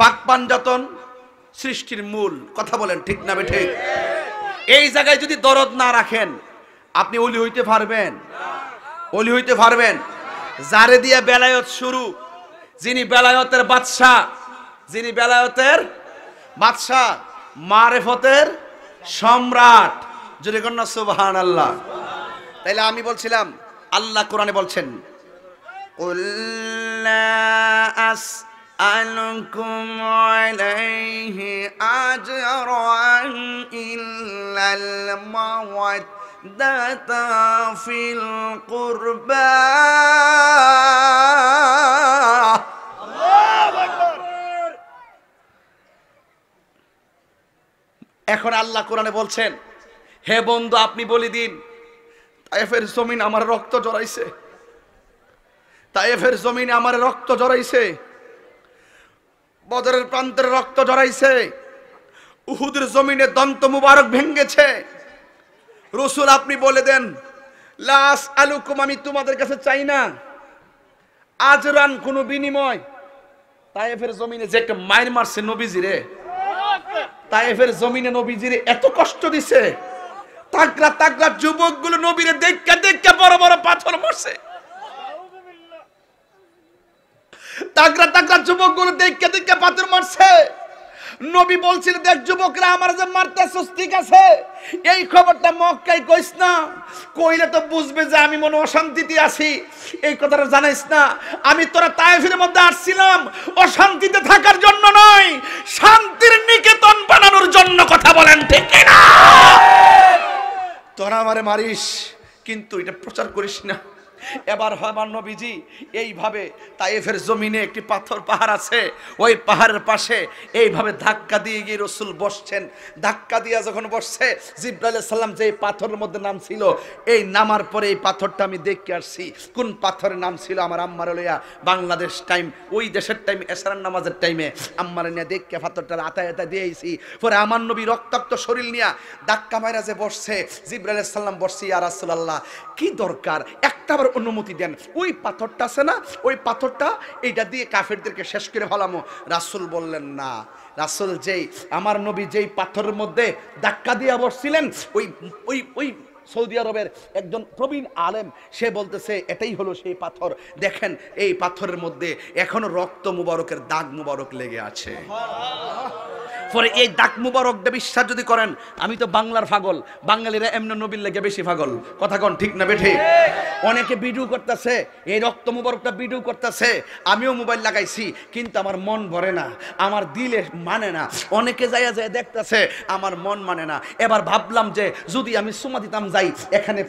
পাক পাঞ্জাতন সৃষ্টির মূল। কথা বলেন ঠিক না বেঠিক? এই জায়গায় যদি দরদ না রাখেন, আপনি ওলি হইতে পারবেন? ওলি হইতে পারবেন? যারে দিয়ে বেলায়েত শুরু, যিনি বেলায়েতের বাদশা, যিনি বেলায়েতের বাদশা, মারিফতের সম্রাট। যদি কন্যা সুবহানাল্লাহ। তাইলে আমি বলছিলাম আল্লাহ কোরআনে বলছেন কুল লা আসআলুকুম আলাইহি আজরান ইল্লাল মাওয়াদ্দাতা ফিল কুরবা। এখন আল্লাহ কোরআনে বলছেন হে বন্ধু আপনি বলে দিন তায়েফের জমিন আমার রক্ত জড়াইছে, তায়েফের জমিনে আমার রক্ত জড়াইছে, বদরের প্রান্তের রক্ত জড়াইছে, উহুদের জমিনে দন্ত মুবারক ভেঙ্গেছে। রাসূল আপনি বলে দেন লাস আলুকুম, আমি তোমাদের কাছে চাই না আজরান কোনো বিনিময়। তায়েফের জমিনে যে একটা মাইর মারছে নবীজিরে, তায়েফের জমিনে নবীজিরে এত কষ্ট দিছে, তাগড়া তাগড়া যুবকগুলো নবীরে দেখে দেখে বড় বড় পাথর মারছে, তাগড়া তাগড়া যুবকগুলো দেখে দেখে পাথর মারছে। নবী বলছিল দেখ যুবকরা আমার যে মারতেছস ঠিক আছে, এই খবরটা মক্কায় কইস না, কইলে তো বুঝবে যে আমি মনে অশান্তিতে আছি, এই কথাটা জানাইস না। আমি তোরা তায়েফের মধ্যে আসছিলাম অশান্তিতে থাকার জন্য নয়, শান্তির নিকেতন বানানোর জন্য। কথা বলেন ঠিক না? তোরা আমারে মারিস কিন্তু এটা প্রচার করিস না। এবার আমার নবীজি এইভাবে তায়েফের জমিনে একটি পাথর পাহাড় আছে, ওই পাহাড়ের পাশে এইভাবে ধাক্কা দিয়ে গিয়ে রাসূল বসছেন। ধাক্কা দিয়ে যখন বসছে জিবরাইল আলাইহিস সালাম যে পাথরের মধ্যে নাম ছিল, এই নামার পরে এই পাথরটা আমি দেখে আসছি কোন পাথরের নাম ছিল। আমার আম্মার লইয়া বাংলাদেশ টাইম, ওই দেশের টাইম এশারার নামাজের টাইমে আম্মার নিয়ে দেখে পাথরটা আতায় আতায় দিয়েছি। পরে আমার নবী রক্তাক্ত শরীর নিয়ে ধাক্কা মাইরা যে বসছে, জিবরাইল আলাইহিস সালাম বসছি ইয়া রাসূলুল্লাহ কি দরকার একটাবার অনুমতি দেন, ওই পাথরটা আছে না ওই পাথরটা এইটা দিয়ে কাফেরদেরকে শেষ করে ফেলামো। রাসূল বললেন না। রাসূল যেই আমার নবী যেই পাথরের মধ্যে ধাক্কা দিয়ে বসছিলেন, ওই ওই ওই সৌদি আরবের একজন প্রবীণ আলেম সে বলতেছে এটাই হলো সেই পাথর। দেখেন এই পাথরের মধ্যে এখনো রক্ত মুবারকের দাগ মুবারক লেগে আছে। পরে এই দাগ মুবারকটা বিশ্বাস যদি করেন, আমি তো বাংলার পাগল, বাঙালিরা এমনি নবীর লেগে বেশি পাগল। কথা কোন ঠিক না বেঠে? অনেকে ভিডিও করতেছে, এই রক্ত মুবারকটা ভিডিও করতেছে, আমিও মোবাইল লাগাইছি কিন্তু আমার মন ভরে না, আমার দিলে মানে না। অনেকে যাইয়া যায় দেখতেছে, আমার মন মানে না। এবার ভাবলাম যে যদি আমি সুমা দিতাম যাই, এখানে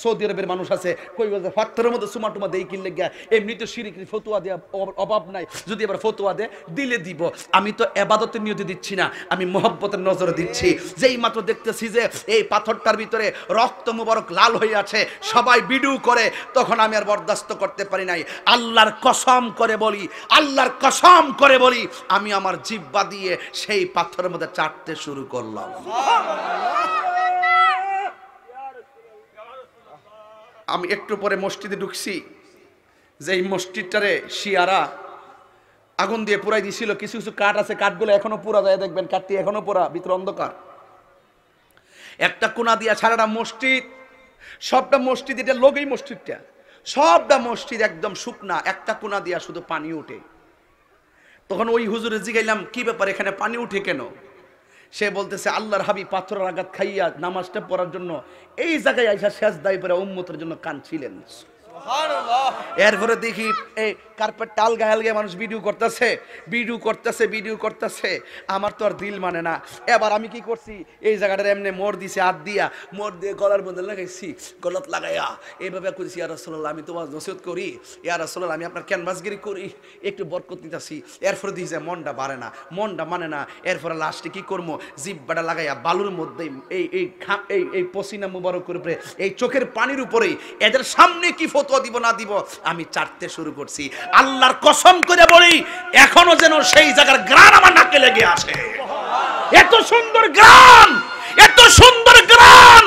সৌদি আরবের মানুষ আছে কই বলতে পাথরের মধ্যে সুমা টুমা দেই কিনলে গিয়া এমনি তো শিরিকের ফতোয়া দেওয়া অভাব নাই, যদি এবার ফতোয়া দে দিলে দিব। আমি তো ইবাদতের নিয়তে দিচ্ছি না, আমি মহব্বতের নজরে দিচ্ছি। যেই মাত্র দেখতেছি যে এই পাথরটার ভিতরে রক্ত মুবারক লাল হয়ে আছে, সবাই ভিডিও করে, তখন আমি আর বরদাস্ত করতে পারি নাই। আল্লাহর কসম করে বলি, আল্লাহর কসম করে বলি, আমি আমার জিহ্বা দিয়ে সেই পাথরের মধ্যে চাটতে শুরু করলাম। আমি একটু পরে মসজিদে ঢুকছি, যেই মসজিদটারে শিয়ারা আগুন দিয়ে পুরাই দিছিল। কিছু কিছু কাঠ আছে, কাঠগুলো এখনো পুরা যায়, দেখবেন কাঠটি এখনো পুরা, ভিতরে অন্ধকার। একটা কোনা দিয়া সারাটা মসজিদ, সবটা মসজিদ, এটা লোকেই মসজিদটা, সবটা মসজিদ একদম শুকনা, একটা কোনা দিয়া শুধু পানি উঠে। তখন ওই হুজুরে জিগাইলাম কি ব্যাপার, এখানে পানি উঠে কেন? সে বলতেছে আল্লাহর হাবিব পাথরের আঘাত খাইয়া নামাজটা পড়ার জন্য এই জায়গায় আইসা সেজদায় পড়ে উম্মতের জন্য কাঁদছিলেন। এরপরে দেখি এই কার্পেট টাল গায়ে গায়ে মানুষ ভিডিও করতেছে। আমার তো আর দিল মানে না। এবার আমি কি করছি, এই জায়গাটার এমনি মোড় দিছে, হাত দিয়া মোড় দিয়ে গলার মধ্যে লাগাইছি, গলত লাগাইয়া এইভাবে করেছি, ইয়া রাসূলুল্লাহ আমি তোমার নসিহত করি, ইয়া রাসূলুল্লাহ আমি আপনার ক্যানভাসগিরি করি, একটু বরকত নিতেছি। এরপরে দিয়েছে মনটা বাড়ে না, মনটা মানে না। এরপরে লাস্টে কি করবো, জিহ্বাটা লাগাইয়া বালুর মধ্যে এই পসিনা মুবারকের উপরে, এই চোখের পানির উপরেই এদের সামনে কি ফতোয়া দিব না দিব আমি চাটতে শুরু করছি। আল্লাহর কসম করে বলি, এখনো যেন সেই জায়গার গ্রান আমার নাকে লেগে আছে। এত সুন্দর গ্রান, এত সুন্দর গ্রান,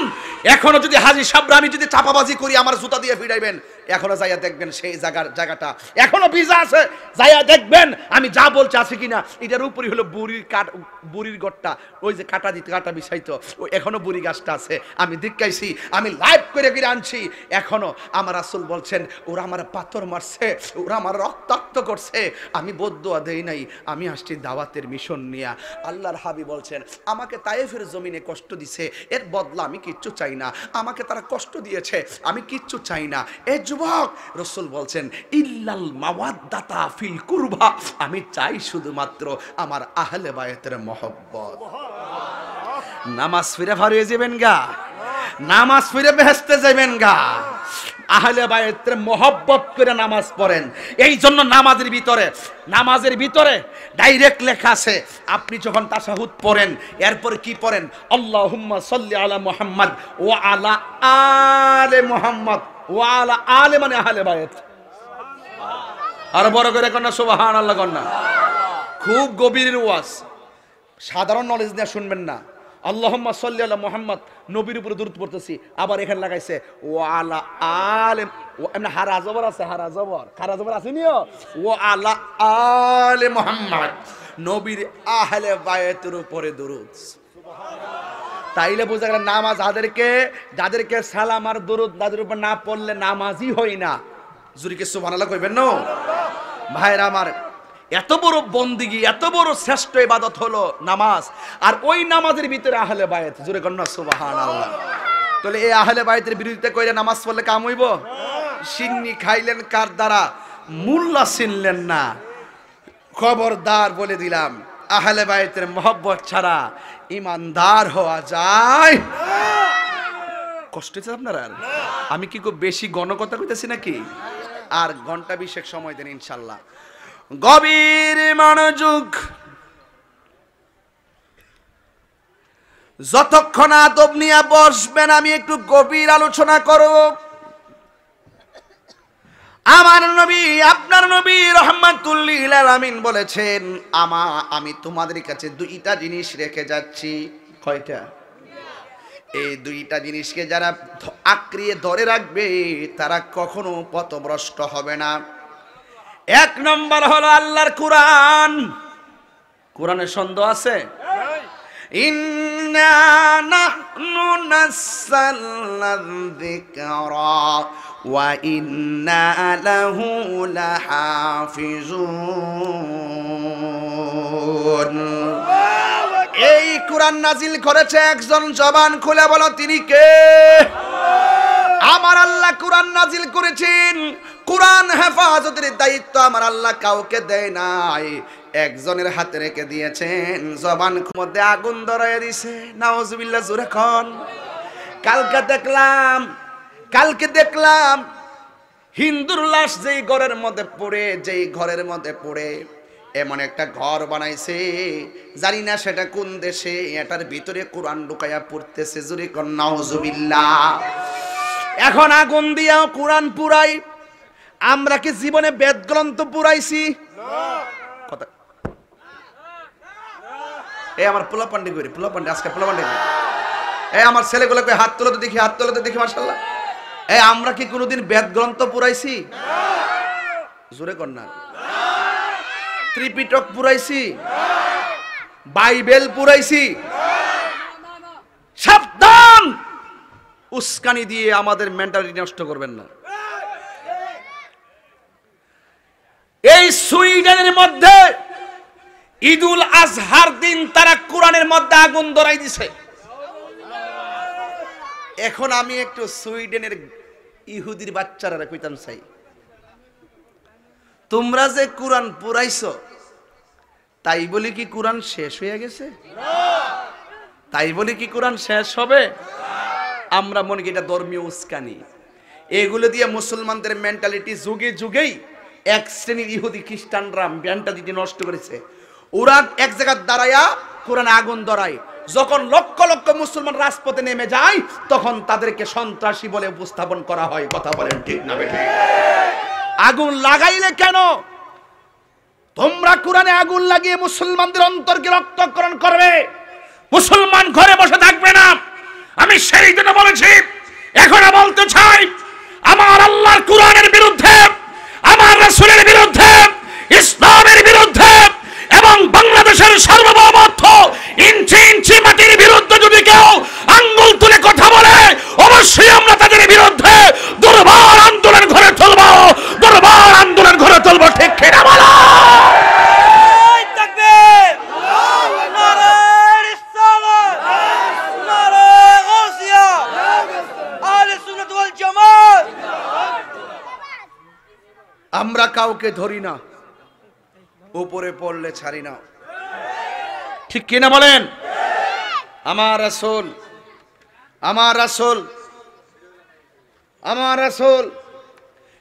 এখনো যদি হাজী সাহেবরা আমি যদি চাপাবাজি করি আমার জুতা দিয়ে ফিরাইবেন, এখনো যাইয়া দেখবেন সেই জায়গাটা এখনো ভিজা আছে, যাইয়া দেখবেন আমি যা বলছি আছে কিনা। এটার উপরই হলো বুড়ির গড়টা, ওই যে কাটা বিছাইতো, ওই এখনো বুড়ি গাছটা আছে। আমি দেখাইছি, আমি লাইভ করে ফিরে আনছি। এখনো আমার রাসূল বলছেন ওরা আমার পাথর মারছে, ওরা আমার রক্তাক্ত করছে, আমি বদদুয়া দেই নাই, আমি আসছি দাওয়াতের মিশন নিয়ে। আল্লাহর হাবিব বলছেন আমাকে তায়েফের জমিনে কষ্ট দিছে, এর বদলা আমি কিচ্ছু চাই না। আমাকে তারা কষ্ট দিয়েছে, আমি কিচ্ছু চাই না। এ যুবক, রাসূল বলছেন ইল্লাল মাওয়াদ্দাতা ফিল কুরবা, আমি চাই শুধুমাত্র আমার আহলে বায়তের মহব্বত। নামাজ ফিরে ফারিয়ে যাবেন গা, নামাজ ফিরে বেহেশতে যাবেন গা। আহলে বায়তের মহব্বত করে নামাজ পড়েন। এই জন্য নামাজের ভিতরে ডাইরেক্ট লেখা আছে, আপনি যখন তাশাহুদ পড়েন এরপর কি পড়েন? আল্লাহুম্মা সাল্লি আলা মুহাম্মদ ওয়া আলা আলে মুহাম্মদ ওয়া আলা আলে মানে আহলে বায়ত। আর বড় করে কোন না সুবহানাল্লাহ কোন না। খুব গভীর ওয়াজ, সাধারণ নলেজ নিয়ে শুনবেন না। আল্লাহুম্মা সাল্লি আলা মুহাম্মদ, নবীর উপরে দরুদ পড়তেছি, আবার এখানে লাগাইছে ওয়া আলা আলে, এমনি হারা জবর আছে, হারা জবর আছে নিও, ওয়া আলা আলে মুহাম্মদ, নবীর আহলে বায়তের উপরে দরুদ। তাইলে বোঝা গেল নামাজ যাদেরকে সালাম আর দরুদ তাদের উপর না পড়লে নামাজই হয় না। জুরিকে সুবহানাল্লাহ কইবেন না ভাইরা আমার। এত বড় বন্দিগি, এত বড় শ্রেষ্ঠ ইবাদত হলো নামাজ, আর ওই নামাজের ভিতরে আহলে বায়ত। জোরে কন্যা সুবহানাল্লাহ। তাহলে এই আহলে বায়তের বিরোধিতা কইরা নামাজ পড়লে কাম হইব? সিন্নি খাইলেন কার দ্বারা? মুল্লা চিনলেন না। খবরদার বলে দিলাম, আহলে বায়তের মহব্বত ছাড়া ইমানদার হওয়া যায়? কষ্ট হচ্ছে আপনার? আর আমি কি খুব বেশি গণকথা কইতেছি নাকি? আর ঘন্টা 20 সময় দেন ইনশাল্লাহ। গভীর মনোযোগ, যতক্ষণ আদব নিয়ে বসবেন আমি একটু গভীর আলোচনা করব। আমার নবী, আপনার নবী রাহমাতুল লিল আলামিন বলেছেন আমি তোমাদের কাছে দুইটা জিনিস রেখে যাচ্ছি। কয়টা? এই দুইটা জিনিসকে যারা আঁকড়িয়ে ধরে রাখবে তারা কখনো পথভ্রষ্ট হবে না। এক নম্বর হলো আল্লাহর কোরআন। কোরআনের সন্দেহ আছে? ইন্না নাহনু নাযালনা যিকরা ওয়া ইন্না লাহু লাহাফিজুন। এই কোরআন নাজিল করেছে একজন, জবান খুলে বলো তিনি কে? আমার আল্লাহ কোরআন নাজিল করেছেন। কোরআন হেফাজতের দায়িত্ব আমার আল্লাহ কাউকে দেয় নাই, একজনের হাতে রেখে দিয়েছেন। জবান মধ্যে আগুন ধরাইয়া দিছে, নাউজুবিল্লাহ জোরে কোন। কালকে দেখলাম হিন্দুর লাশ যেই ঘরের মধ্যে পড়ে এমন একটা ঘর বানাইছে, জানি না সেটা কোন দেশে, এটার ভিতরে কোরআন ঢুকাইয়া পড়তেছে। জোরে কোন নাউজুবিল্লাহ। এখন আগুন দিয়া কোরআন পুরাই। আমরা কি জীবনে বেদ গ্রন্থ পুরাইছি? কথা এই আমার পোলাপান্ডি আজকে পোলাপান্ডি এই আমার ছেলেগুলোকে হাত তোলাতে দেখি মাশাআল্লাহ। এই আমরা কি কোনোদিন বেদ গ্রন্থ পুরাইছি? জোরে কর না। ত্রিপিটক পুরাইছি? বাইবেল পুরাইছি? সাবধান, উস্কানি দিয়ে আমাদের মেন্টালিটি নষ্ট করবেন না। এই সুইডেনের মধ্যে ঈদুল আজহার দিন তারা কোরআনের মধ্যে আগুন ধরাই দিছে। এখন আমি একটু সুইডেনের ইহুদির বাচ্চারা কইতাম চাই, তোমরা যে কোরআন পুরাইছো তাই বলি কি কোরআন শেষ হয়ে গেছে? তাই বলি কি কোরআন শেষ হবে? আমরা মনে করি এটা ধর্মীয় উস্কানি। এগুলো দিয়ে মুসলমানদের মেন্টালিটি যুগে যুগেই এক শ্রেণীর ইহুদি খ্রিস্টানরা মেন্টালিটি নষ্ট করেছে। ওরা এক জায়গায় দাঁড়ায়া কোরআনে আগুন ধরায়, যখন লক্ষ লক্ষ মুসলমান রাজপথে নেমে যায় তখন তাদেরকে সন্ত্রাসী বলে উপস্থাপন করা হয়। কথা বলেন ঠিক না বেঠিক? আগুন লাগাইলে কেন? তোমরা কোরআনে আগুন লাগিয়ে মুসলমানদের অন্তরকে রক্তক্ষরণ করবে, মুসলমান ঘরে বসে থাকবে না। আমি সেই জন্য বলেছি কাউকে ধরি না, উপরে পড়লে ছাড়ি না। ঠিক কিনা বলেন? আমার রাসূল, আমার রাসূল, আমার রাসূল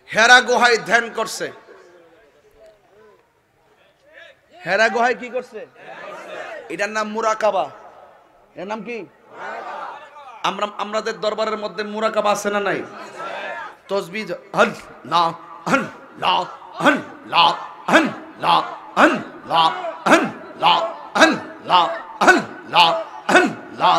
হেরা গুহায় ধ্যান করছে। হেরা গুহায় কি করছে? এটার নাম মুরাকাবা। এর নাম কি? আমাদের দরবারের মধ্যে মুরাকাবা আছে না নাই? তসবিহ আল্লাহ আল্লাহ আল্লাহ আল্লাহ আল্লাহ আল্লাহ আল্লাহ আল্লাহ আল্লাহ।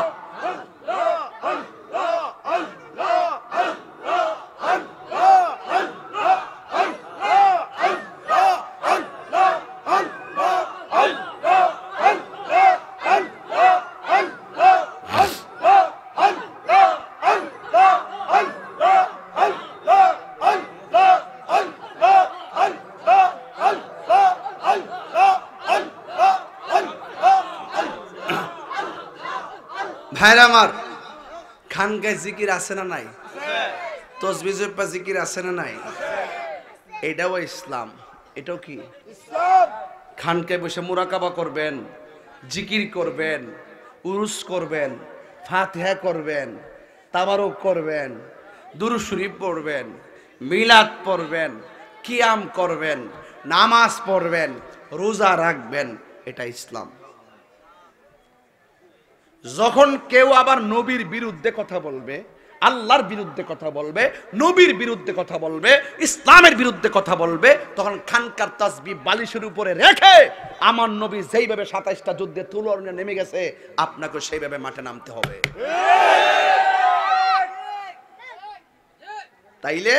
ভাইরা আমার, খানকায় জিকির আছে না নাই? তসবিহ জপা জিকির আছে না নাই? এটাও ইসলাম। এটাও কি? খানকায় বসে মুরাকাবা করবেন, জিকির করবেন, উরুস করবেন, ফাতিহা করবেন, তাবারুক করবেন, দুরূদ শরীফ পড়বেন, মিলাদ পড়বেন, কিয়াম করবেন, নামাজ পড়বেন, রোজা রাখবেন, এটা ইসলাম। যখন কেউ আবার নবীর বিরুদ্ধে কথা বলবে, আল্লাহর বিরুদ্ধে কথা বলবে, নবীর বিরুদ্ধে কথা বলবে, ইসলামের বিরুদ্ধে কথা বলবে, তখন খানকার তাসবিহ বালিশের উপরে রেখে আমার নবী যেইভাবে 27টা যুদ্ধে তলোয়ার নিয়ে নেমে গেছে, আপনাকে সেইভাবে মাঠে নামতে হবে। তাইলে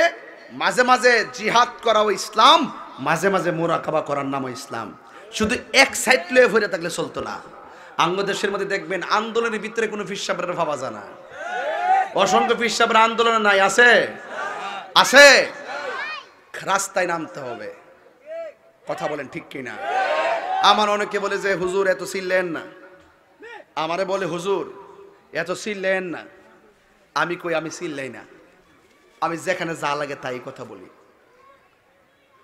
মাঝে মাঝে জিহাদ করাও ইসলাম, মাঝে মাঝে মুরাকাবা করার নামও ইসলাম। শুধু এক সাইড লয়ে ভরে থাকলে চলতো না। আঙ্গদেশের মধ্যে দেখবেন আন্দোলনের ভিতরে কোনো ফিসাবের ভাবা যায় না। অসংখ্য ফিসাবের আন্দোলন নাই, আছে আছে। রাস্তায় নামতে হবে। কথা বলেন ঠিক কিনা? আমার অনেকে বলে যে হুজুর এত চিল্লেন না, আমারে বলে হুজুর এত চিল্লেন না। আমি কই আমি চিল্লাই না, আমি যেখানে যা লাগে তাই কথা বলি।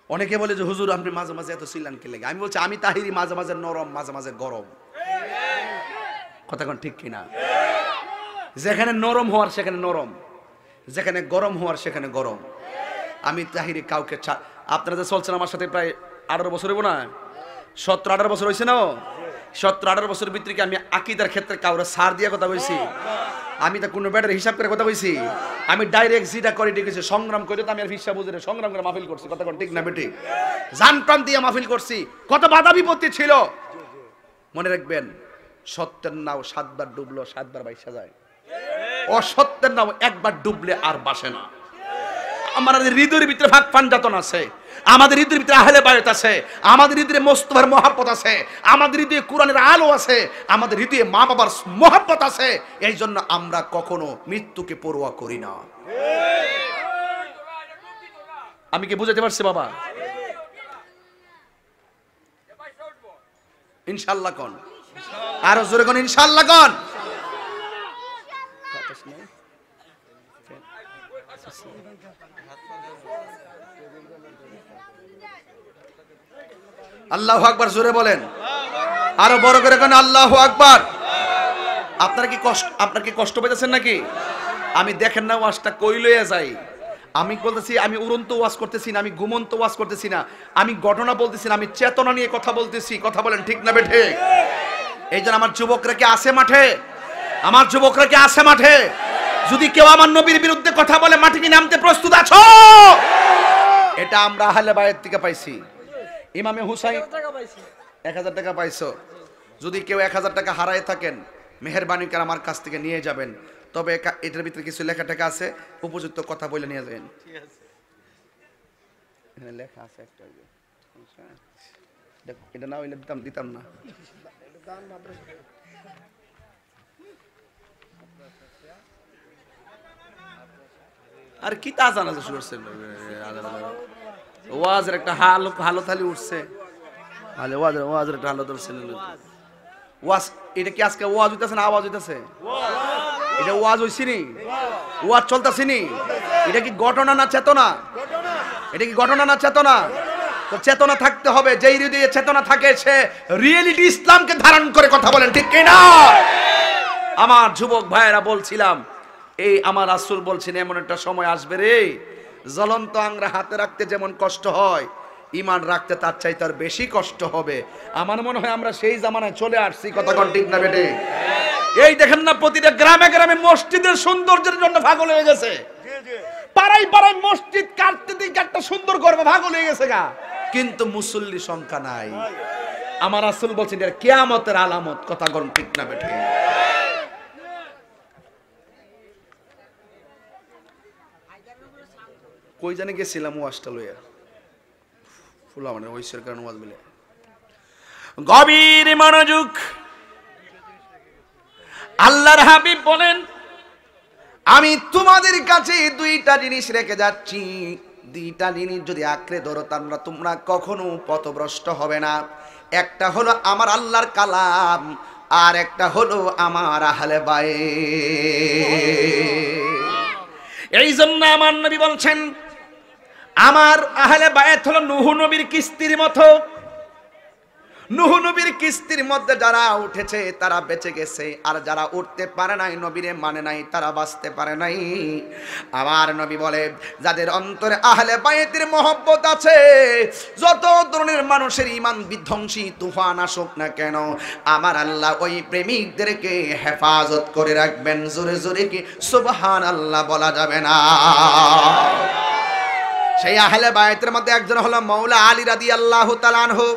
অনেকে বলে যে হুজুর আপনি মাঝে মাঝে এত চিল্লান কি লাগে? আমি বলছি আমি তাহিরি, মাঝে মাঝে নরম, মাঝে মাঝে গরম। কথা কোন ঠিক কিনা? যেখানে নরম হওয়ার সেখানে নরম, যেখানে গরম হওয়ার সেখানে গরম। আমি তাহিরি কাউকে আপনারা যে চলছেন আমার সাথে প্রায় 18 বছর হইব না? 17-18 বছর হয়েছে না? 17-18 বছরের ভিতরে কি আমি আকীদার ক্ষেত্রে কাউরে সার দিয়ে কথা কইছি? আমি তো কোনো ব্যাটার হিসাব করে কথা কইছি? আমি ডাইরেক্ট যেটা করে ডেকেছি, সংগ্রাম করে তো আমি আর হিসাব বুঝে সংগ্রাম করে মাহফিল করছি। কথা কোন ঠিক না বেটি? জান প্রাণ দিয়ে মাহফিল করছি। কত বাধা বিপত্তি ছিল। মনে রাখবেন, সত্যের নাও 7 বার ডুবলো 7 বার বাইসা যায়, অসত্যের নাও একবার ডুবলে আর বাসে না। আমাদের হৃদয়ের ভিতরে ভাগ পাঞ্জাতন আছে, আমাদের হৃদয়ের ভিতরে আহলে বায়ত আছে, আমাদের হৃদয়ে মোস্তফার মহব্বত আছে, আমাদের হৃদয়ে কোরআনের আলো আছে, আমাদের হৃদয়ে মা বাবার মহব্বত আছে। এই জন্য আমরা কখনো মৃত্যুকে পরোয়া করি না। আমি কি বুঝাতে পারছি বাবা? ইনশাআল্লাহ কোন? আরো জোরে কোন ইনশাআল্লাহ কোন? আল্লাহু আকবার জোরে বলেন, আরো বড় করে কোন আল্লাহু আকবার। আপনারা কি কষ্ট পেতেছেন নাকি? আমি দেখেন না ওয়াজটা কই লইয়া যাই। আমি বলতেছি আমি উড়ন্ত ওয়াজ করতেছি না, আমি ঘুমন্ত ওয়াজ করতেছি না, আমি ঘটনা বলতেছি না, আমি চেতনা নিয়ে কথা বলতেছি। কথা বলেন ঠিক না বেঠে? এই জন্য আমার যুবকরা কি আছে মাঠে? আমার যুবকরা কি আছে মাঠে? যদি কেউ আমার নবীর বিরুদ্ধে কথা বলে মাঠে কি নামতে প্রস্তুত আছো? এটা আমরা আহলে বায়ত থেকে পাইছি। ইমামে হুসাইন 1000 টাকা পাইছো। যদি কেউ 1000 টাকা হারায় থাকেন, মেহেরবানি করে আমার কাছ থেকে নিয়ে যাবেন। তবে এটার ভিতরে কিছু লেখা টাকা আছে, উপযুক্ত কথা বলে নিয়ে যাবেন। লেখা আছে একটা, এটা না হইলে দিতাম না। আর কি তা জানা শুরু করছে, ওয়াজের একটা হালো থালি উঠছে, ওয়াজের একটা হালো ধরছে। ওয়াজ এটা কি আজকে ওয়াজ হইতেছে না আওয়াজ হইতেছে? এটা ওয়াজ হইছে নি? ওয়াজ চলতেছে নি? এটা কি ঘটনা না চেতনা? এটা কি ঘটনা না চেতনা? তো চেতনা থাকতে হবে, যেই হৃদয়ে চেতনা থাকে সে রিয়েলিটি ইসলামকে ধারণ করে কথা বলেন, ঠিক কিনা? আমার যুবক ভাইয়েরা, বলছিলাম এই আমার রাসূল বলছেন এমন একটা সময় আসবে রে, জ্বলন্ত আংরা হাতে রাখতে যেমন কষ্ট হয়, ঈমান রাখতে তার চাইতে আর বেশি কষ্ট হবে। আমার মনে হয় আমরা সেই জামানায় চলে আসছি, কথা কোন ঠিক না বেটে? এই দেখেন না, প্রতিটা গ্রামে গ্রামে মসজিদের সৌন্দর্যের জন্য পাগল হয়ে গেছে। পাড়ায় পাড়ায় মসজিদ কাটতে দিকে একটা সুন্দর করবে, পাগল হয়ে গেছে গা, কিন্তু মুসল্লি সংখ্যা নাই। আমার রাসূল বলছেন এটা কিয়ামতের আলামত, কথা কোন ঠিক না বেটে? কই জানে গেছিলাম ওয়াজটা লইয়া, ফুলা মানে ওইসের কারণ ওয়াজ মিলে গভীর মনোযোগ। আল্লাহর হাবিব বলেন আমি তোমাদের কাছে দুইটা জিনিস রেখে যাচ্ছি, দুইটা জিনিস যদি আঁকড়ে ধরো তোমরা কখনো পথভ্রষ্ট হবে না। একটা হলো আমার আল্লাহর কালাম, আর একটা হলো আমার আহলে বায়েত। এই জন্য আমার নবী বলছেন আমার আহলে বায়েত হলো নূহ নবীর কিস্তির মতো। নূহ নবীর কিস্তির মধ্যে যারা উঠেছে তারা বেঁচে গেছে, আর যারা উঠতে পারে নাই, নবীরে মানে নাই, তারা বাঁচতে পারে নাই। আমার নবী বলে যাদের অন্তরে আহলে বায়েতের মহব্বত আছে, যত ধরনের মানুষের ঈমান বিধ্বংসী তুফান আসুক না কেন, আমার আল্লাহ ওই প্রেমিকদেরকে হেফাজত করে রাখবেন। জোরে জোরে কি সুবহানাল্লাহ বলা যাবে না? সেই আহলে বায়েতের মধ্যে একজন হলো মাওলা আলী রাদিয়াল্লাহু তাআলা আনহু,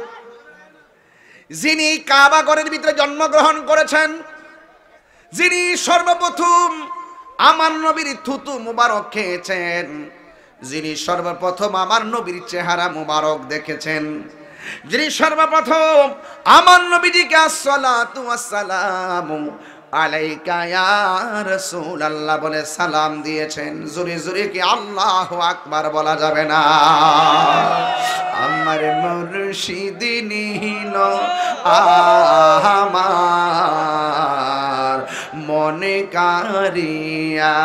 যিনি কাবা ঘরের ভিতরে জন্মগ্রহণ করেছেন, যিনি সর্বপ্রথম আমার নবীর থুতু মুবারক খেয়েছেন, যিনি সর্বপ্রথম আমার নবীর চেহারা মুবারক দেখেছেন, যিনি সর্বপ্রথম আমার নবীজিকে আসসালাতু ওয়াসসালামু আলাইকা ইয়া রাসূলুল্লাহ বলে সালাম দিয়েছেন। জোরে জোরে কি আল্লাহু আকবার বলা যাবে না? আমার মুর্শিদ নীল আমার মনে কারিয়া,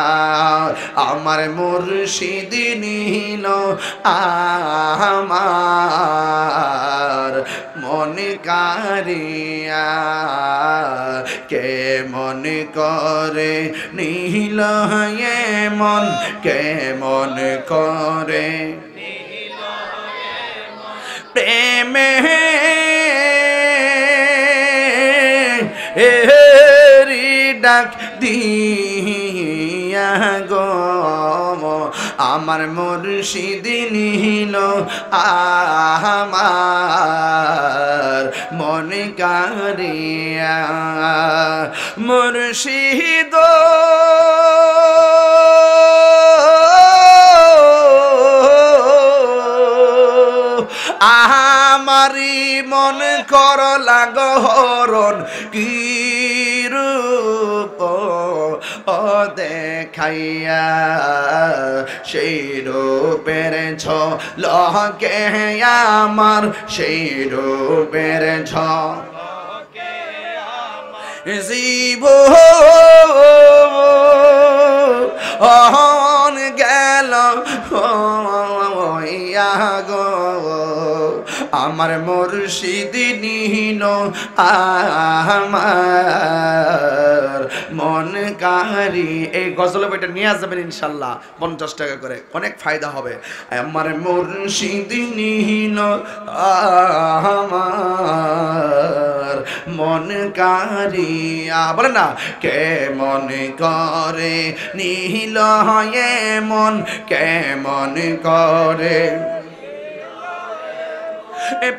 আমার মুর্শিদ নীল আমার মনে কারিয়া, কে মনে করে নীল মন, কে মনে করে প্রেমে ডাক দিয়া গো, আমার মুর্শিদ নীল আমার মনে কারিয়া, মুর্শিদ আমারি মন কর লাগহরণ, কি রূপ ও দেখাইয়া, সেই রূপের ঝলকে আমার, সেই রূপের ঝলকে জীব অহন গেল গো, আমার মুর্শিদ নীল আমার মন কারি। এই গজল বইটা নিয়ে আসবেন ইনশাল্লাহ, 50 টাকা করে, অনেক ফায়দা হবে। আমার মুর্শিদ নীল আমার মন কারিয়া, বলে না কে মনে করে নীল হয় মন, কে মনে করে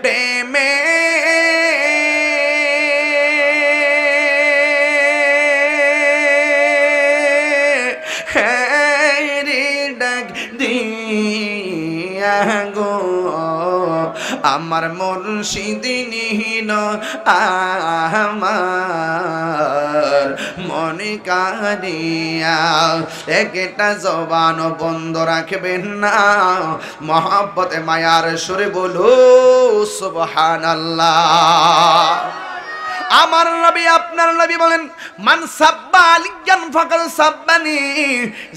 প্রেমে ডাক দিয়া গো, আমার মুর্শিদ নীল আমার মনে কারিয়া। একটা জবান বন্ধ রাখবেন না, মহব্বতে মায়ার সুরে বলো সুবহানাল্লাহ। আমার নবী আপনি আপনার নবী বলেন মান সাব্বা আলিয়ান ফাকাদ সাব্বানি,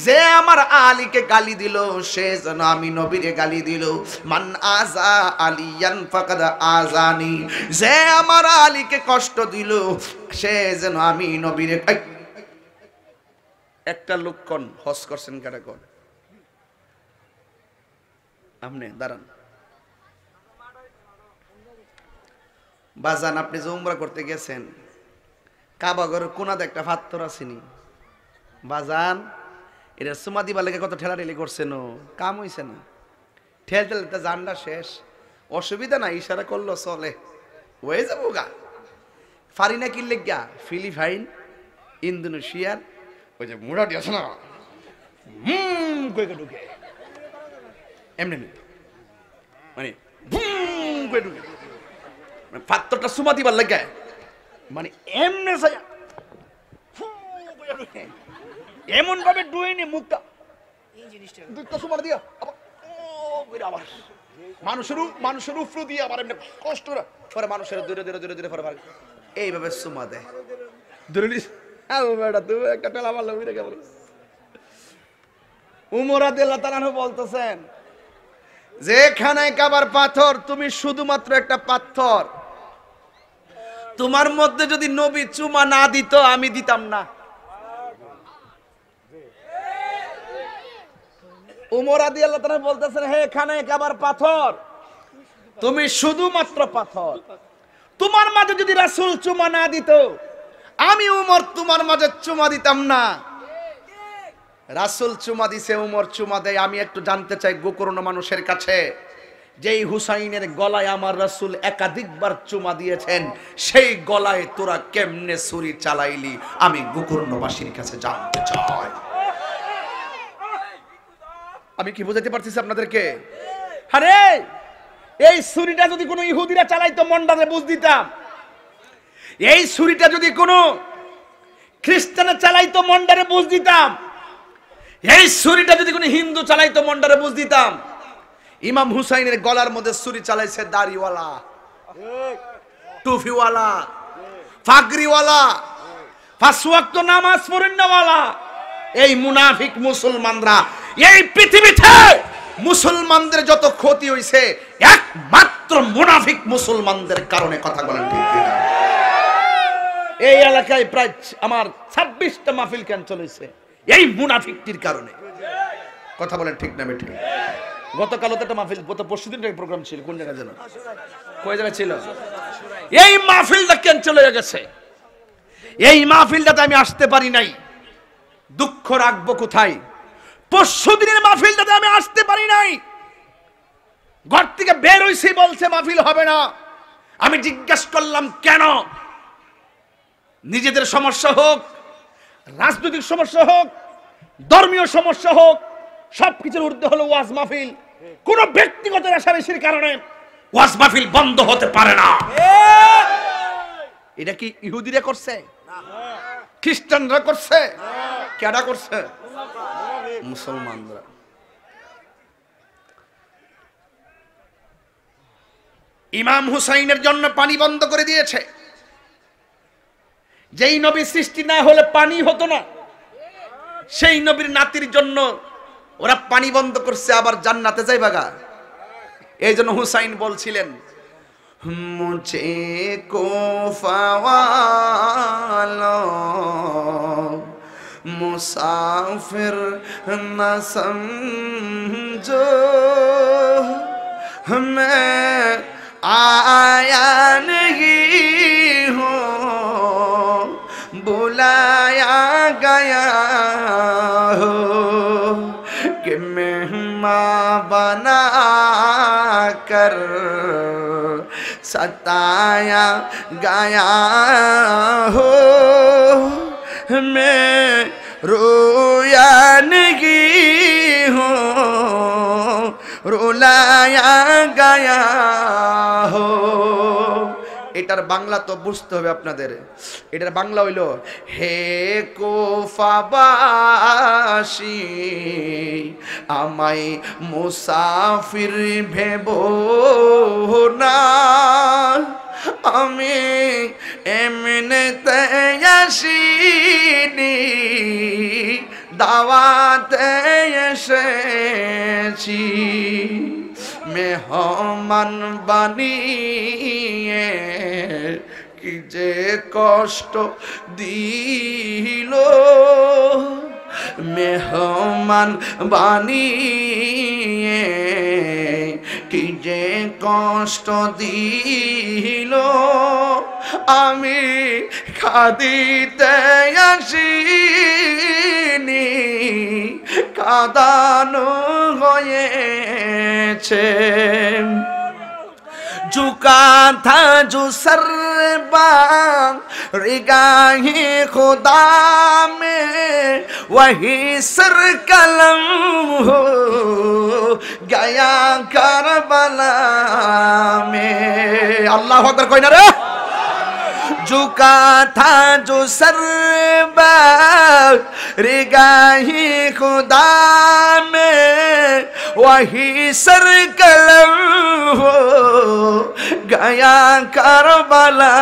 যে আমার আলীকে গালি দিল সে যেন আমি নবীরে গালি দিল। মান আযা আলিয়ান ফাকাদ আযানি, যে আমার আলীকে কষ্ট দিল সে যেন আমি নবীরে। একটা লোক কোন হজ করছেন কারা কোন? আপনি দাঁড়ান। বাজান আপনি যে উমরা করতে গেছেন, কাবা ঘরের কোনাতে একটা পাথর আসেনি বাজান, এটা সুমা দিবা লেগে কত ঠেলাঠেলি করছেন, কাম হইছে না, ঠেল ঠেলতে জানটা শেষ, অসুবিধা নাই, ইশারা করলো চলে, হয়ে যাবো গা। ফারি না কিনলে গা ফিলিপাইন, ইন্দোনেশিয়ার ওই যে মুড়াটি আছে না, ঢুকে এমনি মানে ঢুকে পাত্রটা সুমা দিবার লাগে, মানে এমনি এমন ভাবে ডুয়েনি মুখটা, দুধটা সুমার দিয়া আবার মানুষের উফরু দিয়ে আবার এমনি কষ্ট করে মানুষের দূরে দূরে দূরে দূরে পরে এইভাবে সুমা দেয়। একটা টেলা মারলো উমর রাদিয়াল্লাহু তাআলা বলতেছেন, যেখানে কাবার পাথর, তুমি শুধুমাত্র একটা পাথর, তোমার মধ্যে যদি নবী চুমা না দিত আমি দিতাম না। উমর রাদিয়াল্লাহু তাআলা বলতেছেন, হে খানে কাবার পাথর, তুমি শুধুমাত্র পাথর, তোমার মাঝে যদি রাসূল চুমা না দিত আমি উমর তোমার মাঝে চুমা দিতাম না। রাসূল চুমা দিছে, উমর চুমা দেয়। আমি একটু জানতে চাই গোকর্ণ মানুষের কাছে, যেই হুসাইনের গলায় আমার রাসূল একাধিকবার চুমা দিয়েছেন, সেই গলায় তোরা কেমনে ছুরি চালাইলি? আমি গোকর্ণবাসীর কাছে জানতে চাই। আমি কি বুঝাতে পারতেছি আপনাদেরকে? আরে এই ছুরিটা যদি কোনো ইহুদিরা চালাইতো মন্ডারে বুঝ দিতাম, এই ছুরিটা যদি কোনো খ্রিস্টানে চালাইতো মন্ডারে বুঝ দিতাম, এই ছুরিটা যদি কোনো হিন্দু চালাইতো মন্ডারে বুঝ দিতাম। ইমাম হুসাইনের গলার মধ্যে ছুরি চালাইছে দাড়িওয়ালা, টুপিওয়ালা, পাগড়িওয়ালা, পাঁচ ওয়াক্ত নামাজ পড়েনওয়ালা এই মুনাফিক মুসলমানরা। এই পৃথিবীতে মুসলমানদের যত ক্ষতি হইছে একমাত্র মুনাফিক মুসলমানদের কারণে। কথা বলেন ঠিক কিনা? এই এলাকায় প্রায় আমার 26টা মাহফিল ক্যান্সেল হয়েছে এই মুনাফিকটির কারণে। কথা বলেন ঠিক না বেঠিক? গতকাল তো একটা মাহফিল, গত পরশুদিন একটা প্রোগ্রাম ছিল, কোন জায়গায় যেন, কয় জায়গায় ছিল, এই মাহফিলটা ক্যান্সেল হয়ে গেছে। এই মাহফিলটাতে আমি আসতে পারি নাই, দুঃখ রাখবো কোথায়? পরশুদিনের মাহফিলটাতে আমি আসতে পারি নাই, ঘর থেকে বের হইছি, বলছে মাহফিল হবে না। আমি জিজ্ঞাসা করলাম কেন? নিজেদের সমস্যা হোক, রাজনৈতিক সমস্যা হোক, ধর্মীয় সমস্যা হোক, সবকিছুর ঊর্ধ্বে হলো ওয়াজ মাহফিল। কোন ব্যক্তিগত রেশারেশির কারণে ওয়াজ মাহফিল বন্ধ হতে পারে না। এটা কি ইহুদিরা করছে? খ্রিস্টানরা করছে? কেডা করছে? মুসলমানরা। ইমাম হুসাইনের জন্য পানি বন্ধ করে দিয়েছে। যেই নবী সৃষ্টি না হলে পানি হতো না, সেই নবীর নাতির জন্য ওরা পানি বন্ধ করছে, আবার জান্নাতে যাইবা গা। এই জন্য হুসাইন বলছিলেন, মুঝে কো ফাওয়ালো মুসাফির না সমঝো, मैं आया नहीं हूँ बुलाया गया हो, कि मेहमान बना कर सताया गया हो, मैं रोया नहीं हूँ रुलाया गया हो। এটার বাংলা তো বুঝতে হবে আপনাদের। এটার বাংলা হইল, হে কোফাবাসী আমায় মুসাফির ভেবো না, আমি এমনিতে আসিনি, দাওয়াতে এসেছি। মেহমান বানিয়ে কি যে কষ্ট দিল, মেহমান বানিয়ে কি যে কষ্ট দিল। আমি কাঁদিতে আসিনি, কাঁদানো হয়েছে। झुका था जो सर रिगाहे खुदा में, वही सर कलम हो गया करबला में। अल्लाह अकबर कोई ना रे। झुका था जो सर रिगाहे खुदा में, वही सर कलम हो गया करबला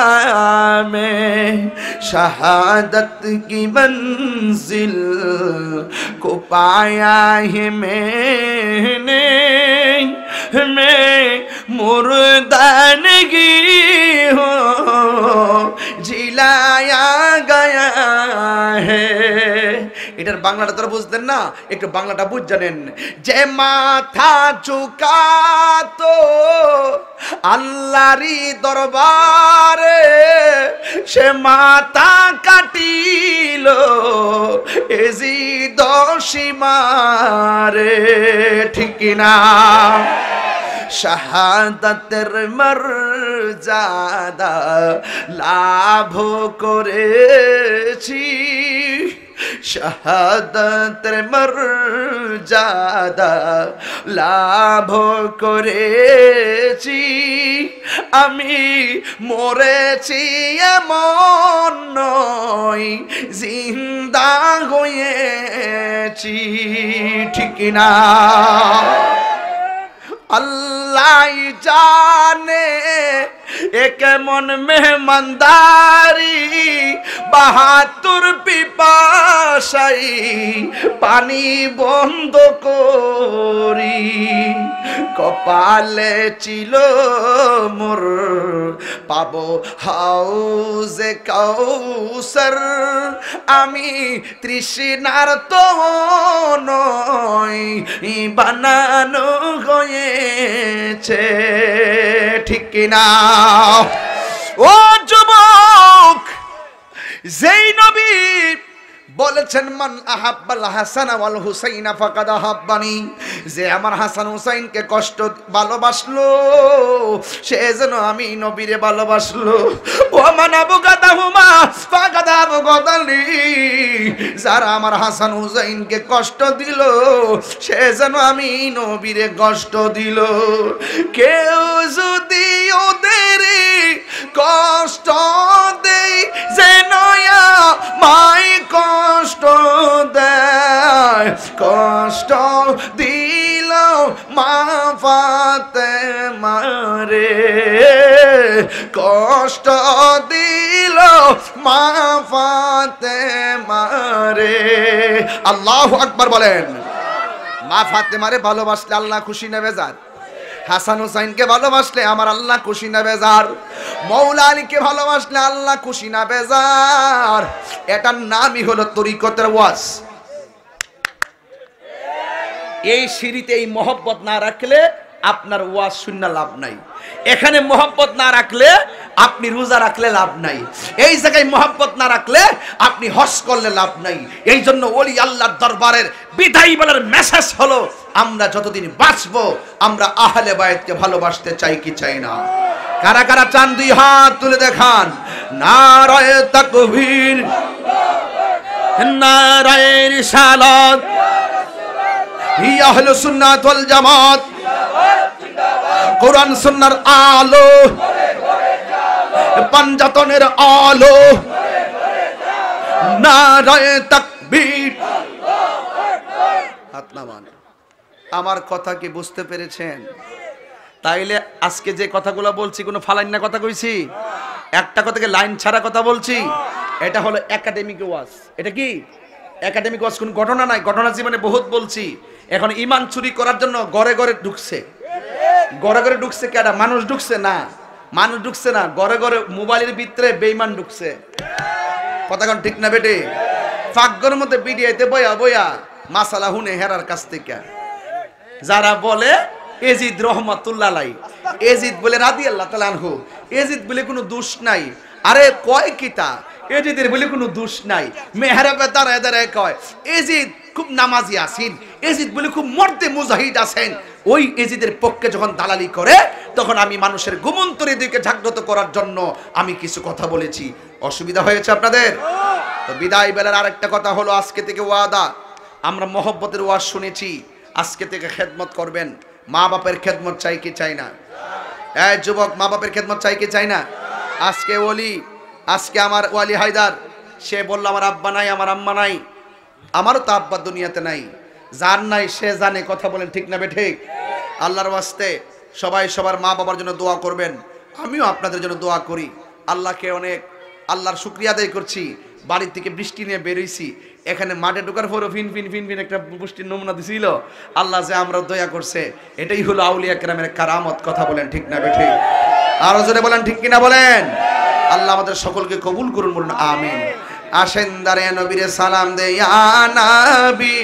में। शहादत की मंजिल को पाया है मैंने, मैं मुर्दानगी हो जिलाया गया है। এটার বাংলাটা তোরা বুঝতেন না, একটু বাংলাটা বুঝ জানেন। যে মাথা ঝুকাতো আল্লাহরই দরবারে, সে মাথা কাটিল এজিদ সীমারে। ঠিক কিনা? শাহাদাতের মর্যাদা লাভ করেছি, শাহাদাতের মর্যাদা লাভ করেছি। আমি মরেছি এমন নয়, জিন্দা হয়েছি। ঠিক না? আল্লাহ জানে এ কেমন মেহমানদারি, ৭২ পিপাসাই পানি বন্ধ করি। কপালে ছিল মোর পাবো হাউজে কাউসার, আমি তৃষ্ণার তো নয়, বানানো হয়েছে। ঠিক কিনা? ও যুবক, যেই নবী বলেছেন মান আহাব্বাল হাসান ওয়াল হুসাইনা ফাকাদ আহাব্বানি, যে আমার হাসান হুসাইনকে কষ্ট ভালোবাসলো সে যেন আমি নবীরে ভালোবাসলো। ও মান আবগাদাহুমা ফাকাদ আবগাদানি, যারা আমার হাসান হুসাইনকে কষ্ট দিল সে যেন আমি নবীরে কষ্ট দিল। কেউ যদি ওদের কষ্ট দেই যেন মাই কষ্ট দেয়, কষ্ট দিল মা ফাতেমারে, কষ্ট দিল মা ফাতেমারে। আল্লাহু আকবার বলেন। মা ফাতেমারে ভালোবাসলে আল্লাহ খুশি না বেজার? হাসান হুসাইনকে ভালোবাসলে আমার আল্লাহ খুশি না বেজার? মৌলা আলীকে ভালোবাসলে আল্লাহ খুশি না বেজার? এটার নামই হলো তরিকতের ওয়াজ। এই সিঁড়িতে এই মহব্বত না রাখলে আপনার ওয়াজ শুননা লাভ নাই। এখানে মহব্বত না রাখলে আপনি রোজা রাখলে লাভ নাই। এই জায়গায় মহব্বত না রাখলে আপনি হজ করলে লাভ নাই। এই জন্য ওলি আল্লাহর দরবারের বিদায় বলার মেসেজ হলো, আমরা যতদিন বাঁচবো আমরা আহলে বায়তকে ভালোবাসতে চাই কি চাই না? কারা কারা চান দুই হাত তুলে দেখান। নারায়ে তাকবীর, নারায়ে রিসালাত, ইয়া আহলে সুন্নাত ওয়াল জামাত, কোরআন সুন্নাহর আলো, পাঞ্জাতনের আলো, নারায়ে তাকবীর। হাত নামান। আমার কথা কি বুঝতে পেরেছেন? তাইলে আজকে যে কথাগুলো বলছি কোনো ফালাইন্না কথা কইছি? একটা কথাকে লাইন ছাড়া কথা বলছি? এটা হলো একাডেমিক ওয়াজ। এটা কি একাডেমিক ওয়াজ? কোন ঘটনা নাই, ঘটনা জীবনে বহুত বলছি। এখন ইমান চুরি করার জন্য ঘরে ঘরে ঢুকছে। ঘরে ঘরে ঢুকছে কেডা? মানুষ ঢুকছে না, মানুষ ঢুকছে না, ঘরে ঘরে মোবাইলের ভিতরে বেঈমান ঢুকছে। কথা কোন ঠিক না বেটে? ফাঁকঘরের মধ্যে বিডিআইতে বয়া বয়া মাসালা হুনে হেরার কাছ থেকে যারা বলে এজিদ রহমাতুল্লাহ আলাই, এজিদ বলে রাদিয়াল্লাহু তাআলা আনহু, এজিদ বলে কোনো দোষ নাই। আরে কয় কিতা এজিদের বলে কোনো দোষ নাই। মেহরাবে দাঁড়ায় দাঁড়ায় কয় এজিদ খুব নামাজি আছেন, এজিদ বলে খুব মর্দে মুজাহিদ আছেন। ওই এজিদের পক্ষে যখন দালালি করে তখন আমি মানুষের গুমন্তরী দিকে জাগ্রত করার জন্য আমি কিছু কথা বলেছি। অসুবিধা হয়েছে আপনাদের? তো বিদায় বেলার আরেকটা কথা হলো, আজকে থেকে ওয়াদা, আমরা মহব্বতের ওয়াজ শুনেছি, আজকে থেকে খেদমত করবেন। মা বাপের খেদমত চাই কি চাই না? এই যুবক, মা বাপের খেদমত চাই কি চাই না? আজকে ওলি, আজকে আমার ওয়ালি হায়দার, সে বলল আমার আব্বা নাই, আমার আম্মা নাই, আমারও তো আব্বা দুনিয়াতে নাই। যার নাই সে জানে। কথা বলেন ঠিক না বেঠিক? আল্লাহর ওয়াস্তে সবাই সবার মা বাবার জন্য দোয়া করবেন। আমিও আপনাদের জন্য দোয়া করি। আল্লাহকে অনেক আল্লাহর শুকরিয়া আদায় করছি। বাড়ির থেকে বৃষ্টি নিয়ে বেরোইছি, এখানে মাঠে ঢোকার পরও ফিন ফিন ফিন ফিন একটা বৃষ্টির নমুনা দিছিল। আল্লাহ যে আমরা দয়া করছে, এটাই হলো আউলিয়া কেরামের কারামত। কথা বলেন ঠিক না বেঠিক? আরো জোরে বলেন ঠিক কিনা বলেন? আল্লাহ আমাদের সকলকে কবুল করুন, বলুন আমিন। আসেন দাঁড়িয়ে নবীরে সালাম দে ইয়া নবী।